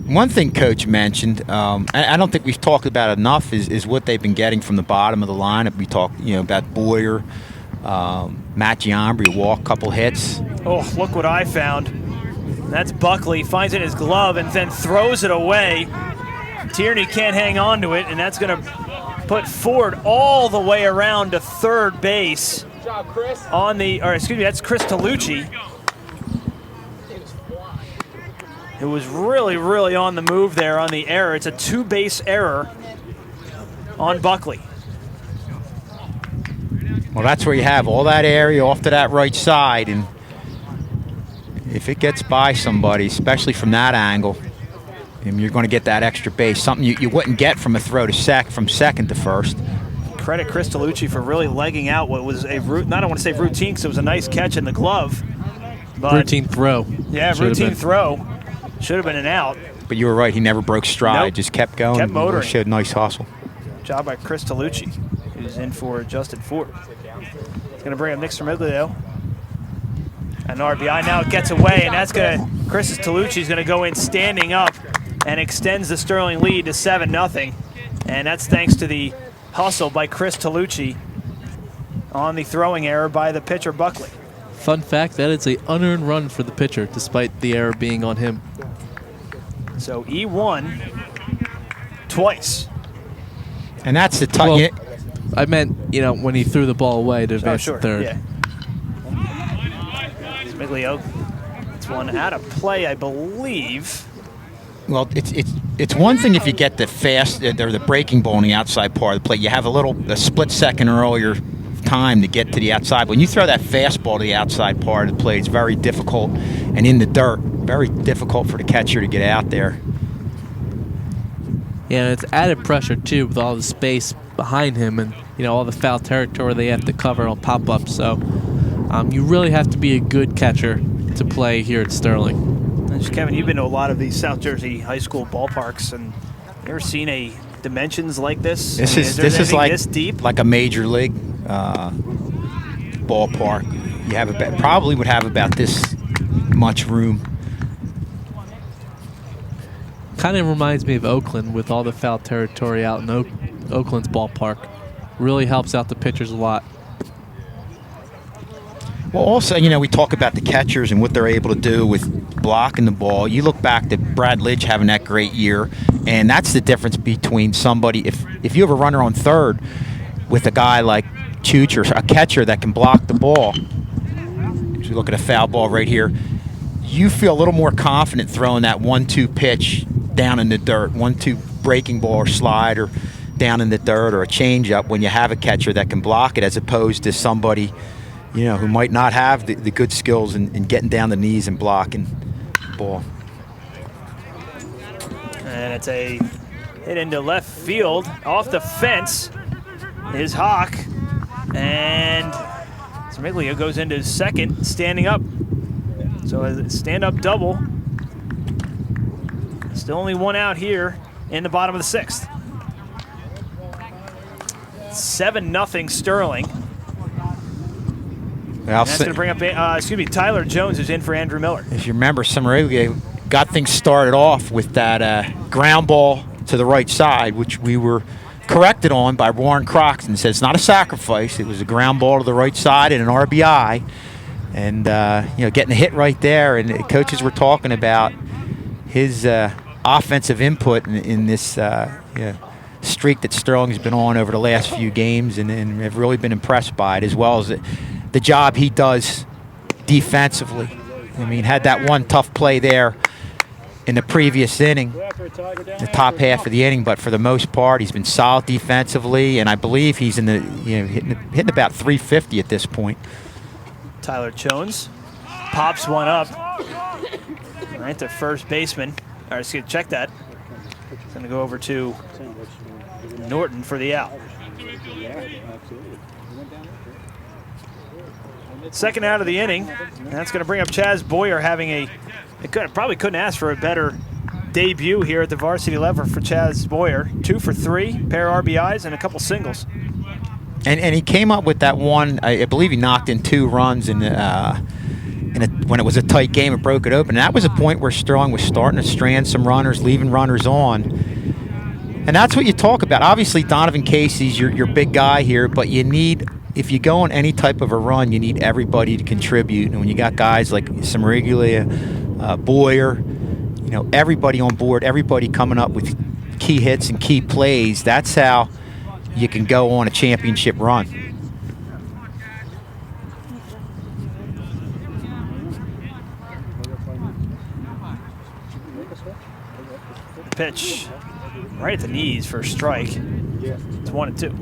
One thing Coach mentioned, I don't think we've talked about enough, is what they've been getting from the bottom of the lineup. We talked, about Boyer, Matt Giambre, walk, couple hits. Oh, look what I found. That's Buckley, finds it in his glove and then throws it away. Tierney can't hang on to it, and that's going to put Ford all the way around to third base. Good job, Chris. That's Chris Tolucci. who was really, really on the move there on the error. It's a 2-base error on Buckley. Well, that's where you have all that area off to that right side, and if it gets by somebody, especially from that angle, you're going to get that extra base, something you wouldn't get from a throw to from second to first. Credit Chris Tolucci for really legging out what was a I don't want to say routine because it was a nice catch in the glove. But routine throw. Yeah, routine throw. Should have been an out. But you were right, he never broke stride, Nope. just kept going. Kept motoring. Showed nice hustle. Job by Chris Tolucci, who's in for Justin Ford. He's going to bring up Nick Stramiglio. An RBI now, it gets away, and that's going to, Chris Tolucci's going to go in standing up and extends the Sterling lead to 7-0. And that's thanks to the hustle by Chris Tolucci on the throwing error by the pitcher Buckley. Fun fact, that is an unearned run for the pitcher, despite the error being on him. So he won twice. And that's the Well, I meant, when he threw the ball away to advance to third. Yeah. Stramiglio, it's one out of play, I believe. Well, it's one thing if you get the fast or the breaking ball on the outside part of the plate. You have a split second earlier time to get to the outside. When you throw that fastball to the outside part of the plate, it's very difficult, and in the dirt, very difficult for the catcher to get out there. Yeah, and it's added pressure too with all the space behind him and all the foul territory they have to cover on pop-ups. So you really have to be a good catcher to play here at Sterling. And Kevin, you've been to a lot of these South Jersey high school ballparks, and you ever seen a dimensions like this? This is like this deep, like a major league ballpark. You have probably would have about this much room. Kind of reminds me of Oakland with all the foul territory out in Oakland's ballpark. Really helps out the pitchers a lot. Well, also, we talk about the catchers and what they're able to do with blocking the ball. You look back to Brad Lidge having that great year, and that's the difference between somebody, if you have a runner on third with a guy like Chooch or a catcher that can block the ball. If you look at a foul ball right here, you feel a little more confident throwing that 1-2 pitch down in the dirt, 1-2 breaking ball or slide or down in the dirt, or a changeup when you have a catcher that can block it, as opposed to somebody who might not have the good skills in getting down the knees and blocking the ball. And it's a hit into left field. Off the fence is Hawk. And Stramiglio goes into second, standing up. So a stand-up double. Still only one out here in the bottom of the sixth. 7-0 Sterling. That's going to bring up, Tyler Jones, who's in for Andrew Miller. If you remember, Stramiglio got things started off with that ground ball to the right side, which we were corrected on by Warren Croxton. Said it's not a sacrifice. It was a ground ball to the right side and an RBI. And, getting a hit right there. And the coaches were talking about his offensive input in this streak that Sterling's been on over the last few games, and have really been impressed by it, as well as the job he does defensively. I mean, had that one tough play there in the previous inning, the top half of the inning, but for the most part, he's been solid defensively, and I believe he's in the hitting about 350 at this point. Tyler Jones pops one up right to first baseman. All right, let's check that. It's going to go over to Norton for the out. Second out of the inning, and that's going to bring up Chaz Boyer having probably couldn't ask for a better debut here at the varsity level for Chaz Boyer. 2 for 3, pair of RBIs, and a couple singles. And he came up with that one. I believe he knocked in 2 runs when it was a tight game. It broke it open. And that was a point where Sterling was starting to strand some runners, leaving runners on. And that's what you talk about. Obviously, Donovan Casey's your big guy here, but you need, if you go on any type of a run, you need everybody to contribute. And when you got guys like Stramiglio, Boyer, everybody on board, everybody coming up with key hits and key plays, that's how you can go on a championship run. pitch right at the knees for a strike. It's 1-2.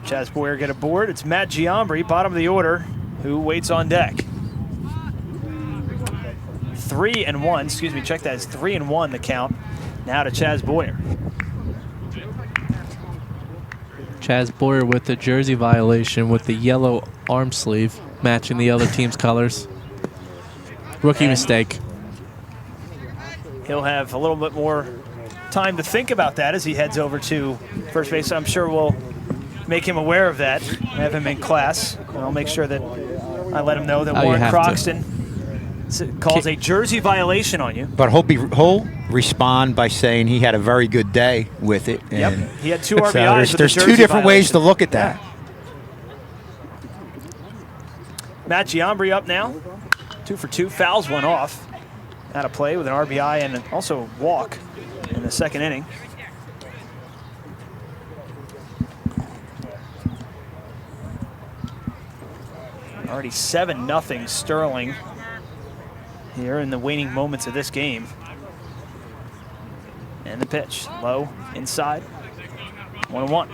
Chaz Boyer get aboard. It's Matt Giambri, bottom of the order, who waits on deck. 3-1, excuse me, check that. It's 3-1 the count. Now to Chaz Boyer. Chaz Boyer with the jersey violation with the yellow arm sleeve matching the other team's colors. Rookie mistake. He'll have a little bit more time to think about that as he heads over to first base. I'm sure we'll make him aware of that, have him in class. And I'll make sure that I let him know that Warren Croxton calls a jersey violation on you. But he'll respond by saying he had a very good day with it. Yep, And he had 2 RBIs. So there's 2 different ways to look at that. Matt Giambri up now, 2 for 2, fouls one off. Out of play with an RBI and also a walk in the second inning. Already 7-0 Sterling here in the waning moments of this game. And the pitch, low, inside, 1-1.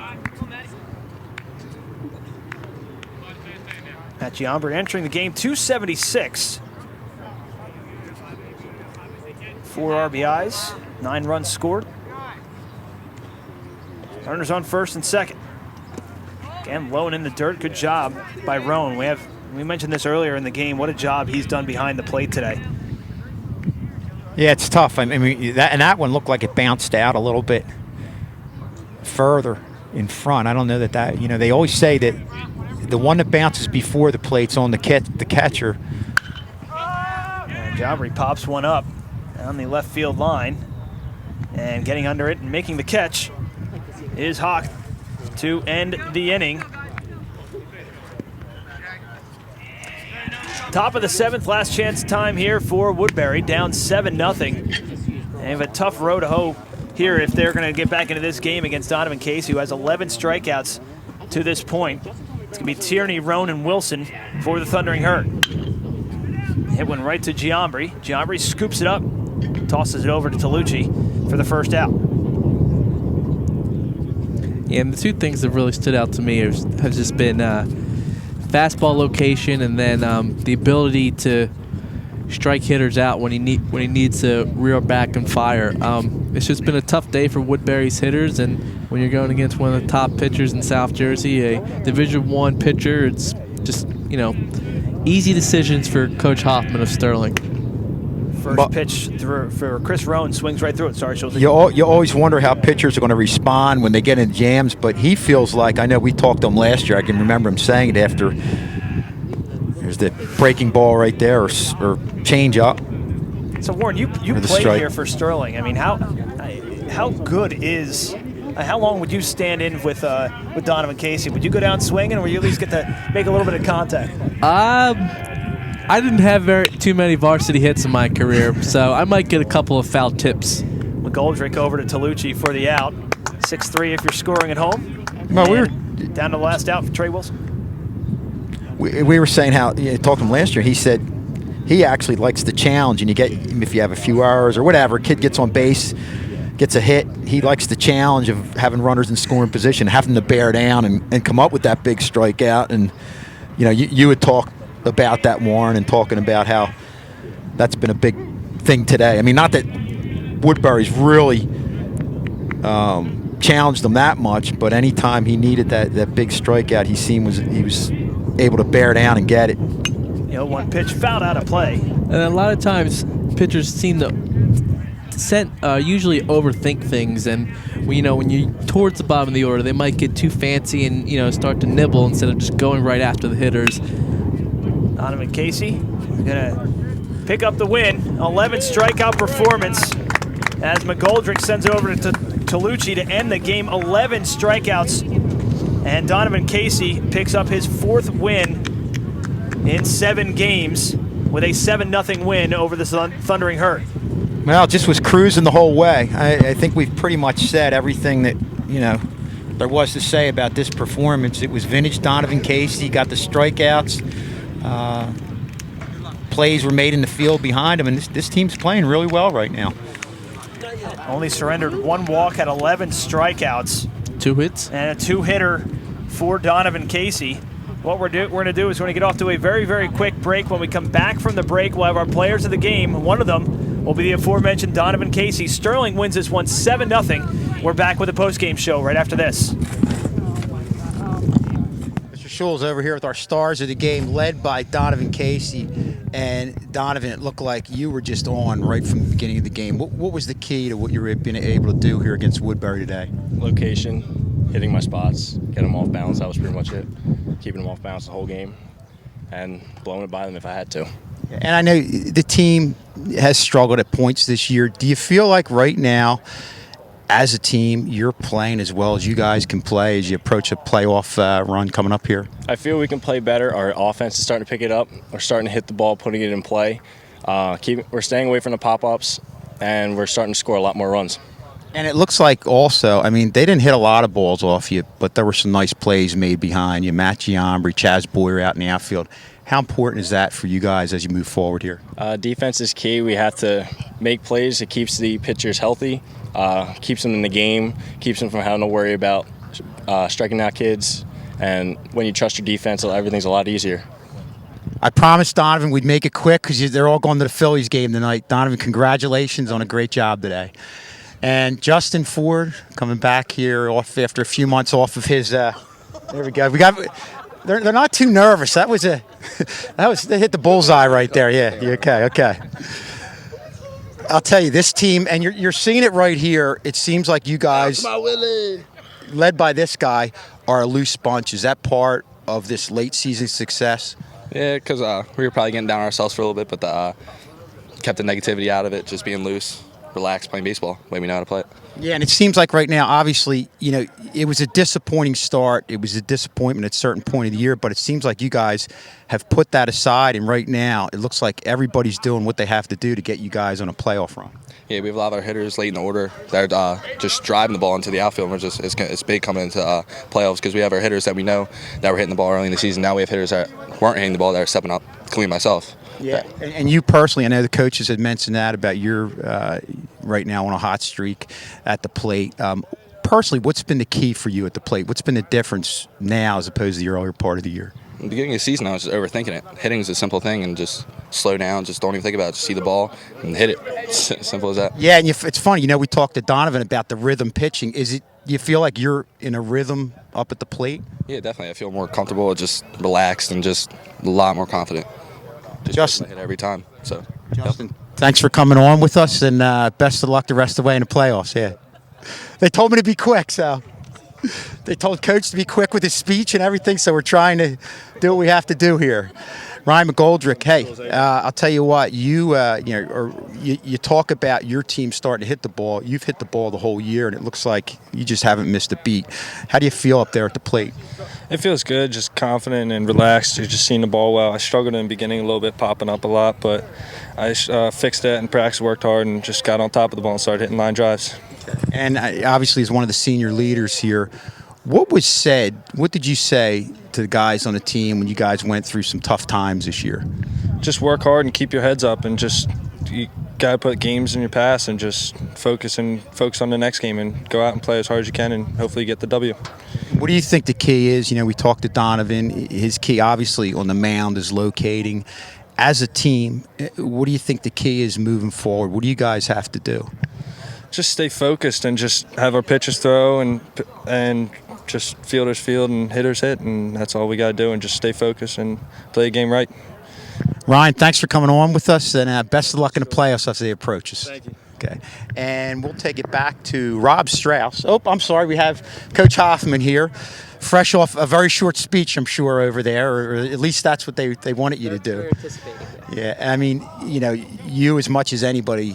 Matt Giambri entering the game, 276. 4 RBIs, 9 runs scored. Runners on first and second. Again, low and in the dirt, good job by Roan. We mentioned this earlier in the game, what a job he's done behind the plate today. Yeah, it's tough. I mean, that one looked like it bounced out a little bit further in front. I don't know that, you know, they always say that the one that bounces before the plate's on the catcher. And Giambri pops one up down the left field line. And getting under it and making the catch is Hawk to end the inning. Top of the 7th, last chance time here for Woodbury, down 7-0. They have a tough road to hoe here if they're going to get back into this game against Donovan Casey, who has 11 strikeouts to this point. It's going to be Tierney, Roan, and Wilson for the Thundering Herd. Hit one right to Giambri. Giambri scoops it up, tosses it over to Tolucci for the first out. Yeah, and the 2 things that really stood out to me have just been fastball location and then the ability to strike hitters out when he needs to reel back and fire. It's just been a tough day for Woodbury's hitters, and when you're going against one of the top pitchers in South Jersey, a Division I pitcher, it's just, you know, easy decisions for Coach Hoffman of Sterling. First pitch through for Chris Roan, swings right through it. Sorry, Schultz. You always wonder how pitchers are going to respond when they get in jams, but he feels like, I know we talked to him last year, I can remember him saying it after, there's the breaking ball right there, or change up. So Warren, you played here for Sterling. I mean, how good is, how long would you stand in with Donovan Casey? Would you go down swinging, or would you at least get to make a little bit of contact? I didn't have too many varsity hits in my career, so I might get a couple of foul tips. McGoldrick over to Tolucci for the out. 6-3 if you're scoring at home. Well, we were down to the last out for Trey Wilson. We were saying how, talked to him last year, he said he actually likes the challenge, and you get, if you have a few hours or whatever, kid gets on base, gets a hit, he likes the challenge of having runners in scoring position, having to bear down and come up with that big strikeout. And, you know, you would talk about that, Warren, and talking about how that's been a big thing today. I mean, not that Woodbury's really challenged him that much, but anytime he needed that big strikeout, he was able to bear down and get it. You know, one pitch fouled out of play. And a lot of times pitchers seem to usually overthink things, and when you're towards the bottom of the order, they might get too fancy and start to nibble instead of just going right after the hitters. Donovan Casey gonna pick up the win. 11 strikeout performance as McGoldrick sends it over to Tolucci to end the game. 11 strikeouts, and Donovan Casey picks up his 4th win in 7 games with a 7-0 win over the Thundering Herd. Well, just was cruising the whole way. I think we've pretty much said everything that there was to say about this performance. It was vintage Donovan Casey. Got the strikeouts. plays were made in the field behind him, and this team's playing really well right now. Only surrendered 1 walk, had 11 strikeouts. 2 hits. And a 2-hitter for Donovan Casey. What we're going to do is we're going to get off to a very, very quick break. When we come back from the break, we'll have our players of the game. One of them will be the aforementioned Donovan Casey. Sterling wins this one 7-0. We're back with a post-game show right after this. Mr. Schul's over here with our stars of the game, led by Donovan Casey. And Donovan, it looked like you were just on right from the beginning of the game. What was the key to what you were being able to do here against Woodbury today? Location, hitting my spots, get them off balance. That was pretty much it. Keeping them off balance the whole game and blowing it by them if I had to. And I know the team has struggled at points this year. Do you feel like right now, as a team, you're playing as well as you guys can play as you approach a playoff run coming up here? I feel we can play better. Our offense is starting to pick it up. We're starting to hit the ball, putting it in play. We're staying away from the pop-ups, and we're starting to score a lot more runs. And it looks like also, I mean, they didn't hit a lot of balls off you, but there were some nice plays made behind you. Matt Giambri, Chaz Boyer out in the outfield. How important is that for you guys as you move forward here? Defense is key. We have to make plays. It keeps the pitchers healthy, keeps them in the game, keeps them from having to worry about striking out kids. And when you trust your defense, everything's a lot easier. I promised Donovan we'd make it quick because they're all going to the Phillies game tonight. Donovan, congratulations on a great job today. And Justin Ford coming back here off after a few months off of his. There we go. They're not too nervous. They hit the bullseye right there. Yeah. Okay. I'll tell you, this team, and you're seeing it right here. It seems like you guys, led by this guy, are a loose bunch. Is that part of this late season success? Yeah, because we were probably getting down on ourselves for a little bit, but kept the negativity out of it, just being loose, relaxed, playing baseball the way we know how to play it. Yeah, and it seems like right now, obviously, it was a disappointing start. It was a disappointment at a certain point of the year, but it seems like you guys have put that aside, and right now it looks like everybody's doing what they have to do to get you guys on a playoff run. Yeah, we have a lot of our hitters late in the order. They're just driving the ball into the outfield. And it's big coming into playoffs because we have our hitters that we know that were hitting the ball early in the season. Now we have hitters that weren't hitting the ball that are stepping up, including myself. Yeah, and you personally, I know the coaches had mentioned that about your right now on a hot streak at the plate. Personally, what's been the key for you at the plate? What's been the difference now as opposed to the earlier part of the year? In the beginning of the season, I was just overthinking it. Hitting is a simple thing, and just slow down, just don't even think about it. Just see the ball and hit it. Simple as that. Yeah, and it's funny. We talked to Donovan about the rhythm pitching. You feel like you're in a rhythm up at the plate? Yeah, definitely. I feel more comfortable, just relaxed, and just a lot more confident. Justin, hit every time. So, Justin, thanks for coming on with us, and best of luck the rest of the way in the playoffs. Yeah, they told me to be quick, so they told Coach to be quick with his speech and everything. So we're trying to do what we have to do here. Ryan McGoldrick, hey, I'll tell you what, you talk about your team starting to hit the ball. You've hit the ball the whole year, and it looks like you just haven't missed a beat. How do you feel up there at the plate? It feels good, just confident and relaxed. You're just seeing the ball well. I struggled in the beginning a little bit, popping up a lot, but I fixed that in practice, worked hard, and just got on top of the ball and started hitting line drives. And obviously, as one of the senior leaders here, what was said, what did you say to the guys on the team when you guys went through some tough times this year? Just work hard and keep your heads up, and just you got to put games in your past and just focus on the next game and go out and play as hard as you can and hopefully get the W. What do you think the key is? We talked to Donovan. His key, obviously, on the mound is locating. As a team, what do you think the key is moving forward? What do you guys have to do? Just stay focused and just have our pitchers throw and just fielders field and hitters hit, and that's all we got to do, and just stay focused and play the game right. Ryan, thanks for coming on with us, and best of luck in the playoffs as they approach us. Thank you. Okay, and we'll take it back to Rob Strauss. Oh, I'm sorry, we have Coach Hoffman here, fresh off a very short speech, I'm sure, over there, or at least that's what they wanted you to do. We're anticipating. Yeah, I mean, you as much as anybody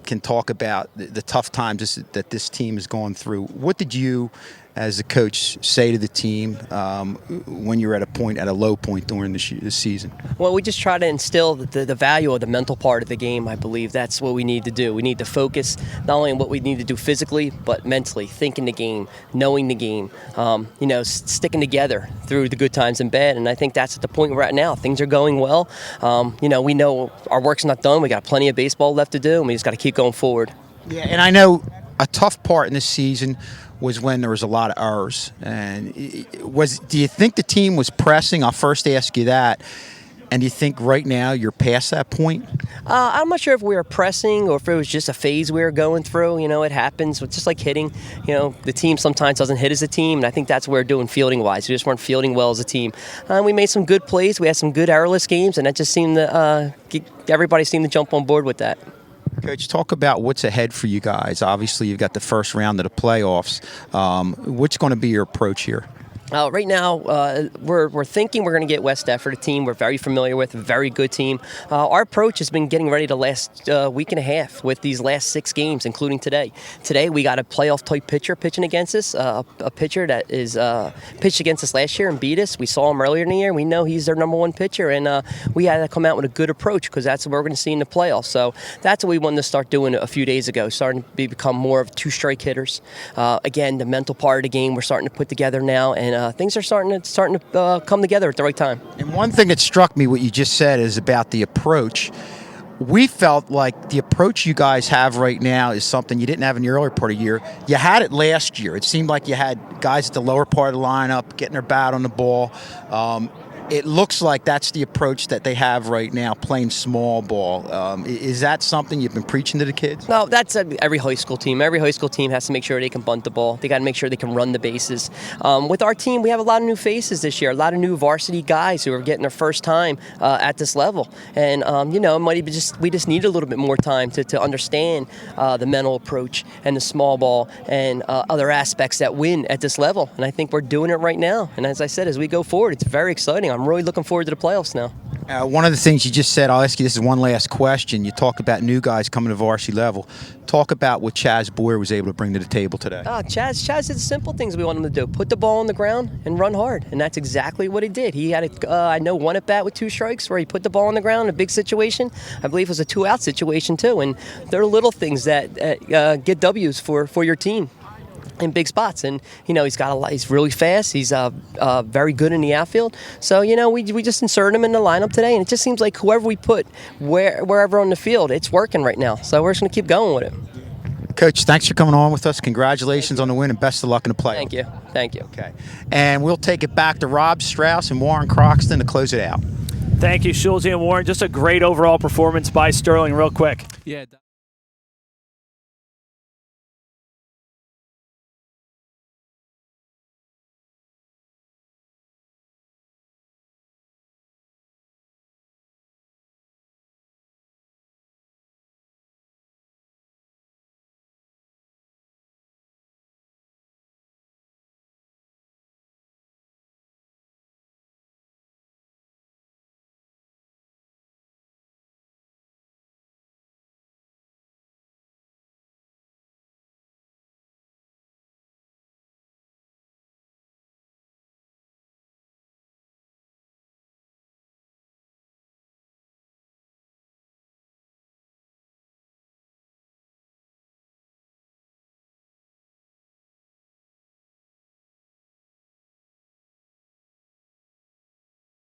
can talk about the tough times that this team has gone through. What did you, as a coach, say to the team when you're at a low point during the season? Well, we just try to instill the value of the mental part of the game. I believe that's what we need to do. We need to focus not only on what we need to do physically, but mentally, thinking the game, knowing the game, sticking together through the good times and bad. And I think that's at the point we're at now. Things are going well. We know our work's not done. We got plenty of baseball left to do, and we just got to keep going forward. Yeah, and I know a tough part in this season was when there was a lot of errors. And do you think the team was pressing? I'll first ask you that. And do you think right now you're past that point? I'm not sure if we were pressing or if it was just a phase we were going through. It happens. It's just like hitting. The team sometimes doesn't hit as a team, and I think that's what we're doing fielding-wise. We just weren't fielding well as a team. We made some good plays. We had some good errorless games, and that just seemed to everybody seemed to jump on board with that. Coach, talk about what's ahead for you guys. Obviously, you've got the first round of the playoffs. What's going to be your approach here? Right now, we're thinking we're going to get West Stafford, a team we're very familiar with, a very good team. Our approach has been getting ready to last week and a half with these last 6 games, including today. Today, we got a playoff-type pitcher pitching against us, a pitcher that is pitched against us last year and beat us. We saw him earlier in the year. We know he's their number 1 pitcher, and we had to come out with a good approach because that's what we're going to see in the playoffs. So that's what we wanted to start doing a few days ago, starting to become more of 2-strike hitters. Again, the mental part of the game we're starting to put together now, and things are starting to come together at the right time. And one thing that struck me, what you just said, is about the approach. We felt like the approach you guys have right now is something you didn't have in the earlier part of the year. You had it last year. It seemed like you had guys at the lower part of the lineup getting their bat on the ball. It looks like that's the approach that they have right now, playing small ball. Is that something you've been preaching to the kids? No, that's every high school team. Every high school team has to make sure they can bunt the ball. They got to make sure they can run the bases. With our team, we have a lot of new faces this year, a lot of new varsity guys who are getting their first time at this level. And, it might be we just need a little bit more time to understand the mental approach and the small ball and other aspects that win at this level. And I think we're doing it right now. And as I said, as we go forward, it's very exciting. I'm really looking forward to the playoffs now. One of the things you just said, I'll ask you this is one last question. You talk about new guys coming to varsity level. Talk about what Chaz Boyer was able to bring to the table today. Chaz did the simple things we want him to do. Put the ball on the ground and run hard. And that's exactly what he did. He had, one at-bat with 2 strikes where he put the ball on the ground in a big situation. I believe it was a 2-out situation, too. And there are little things that get W's for your team in big spots, and he's really fast. He's very good in the outfield. So we just inserted him in the lineup today, and it just seems like whoever we put wherever on the field, it's working right now. So we're just going to keep going with it. Coach, thanks for coming on with us. Congratulations on the win, and best of luck in the playoffs. Thank you. Okay, and we'll take it back to Rob Strauss and Warren Croxton to close it out. Thank you, Schulze and Warren. Just a great overall performance by Sterling. Real quick. Yeah.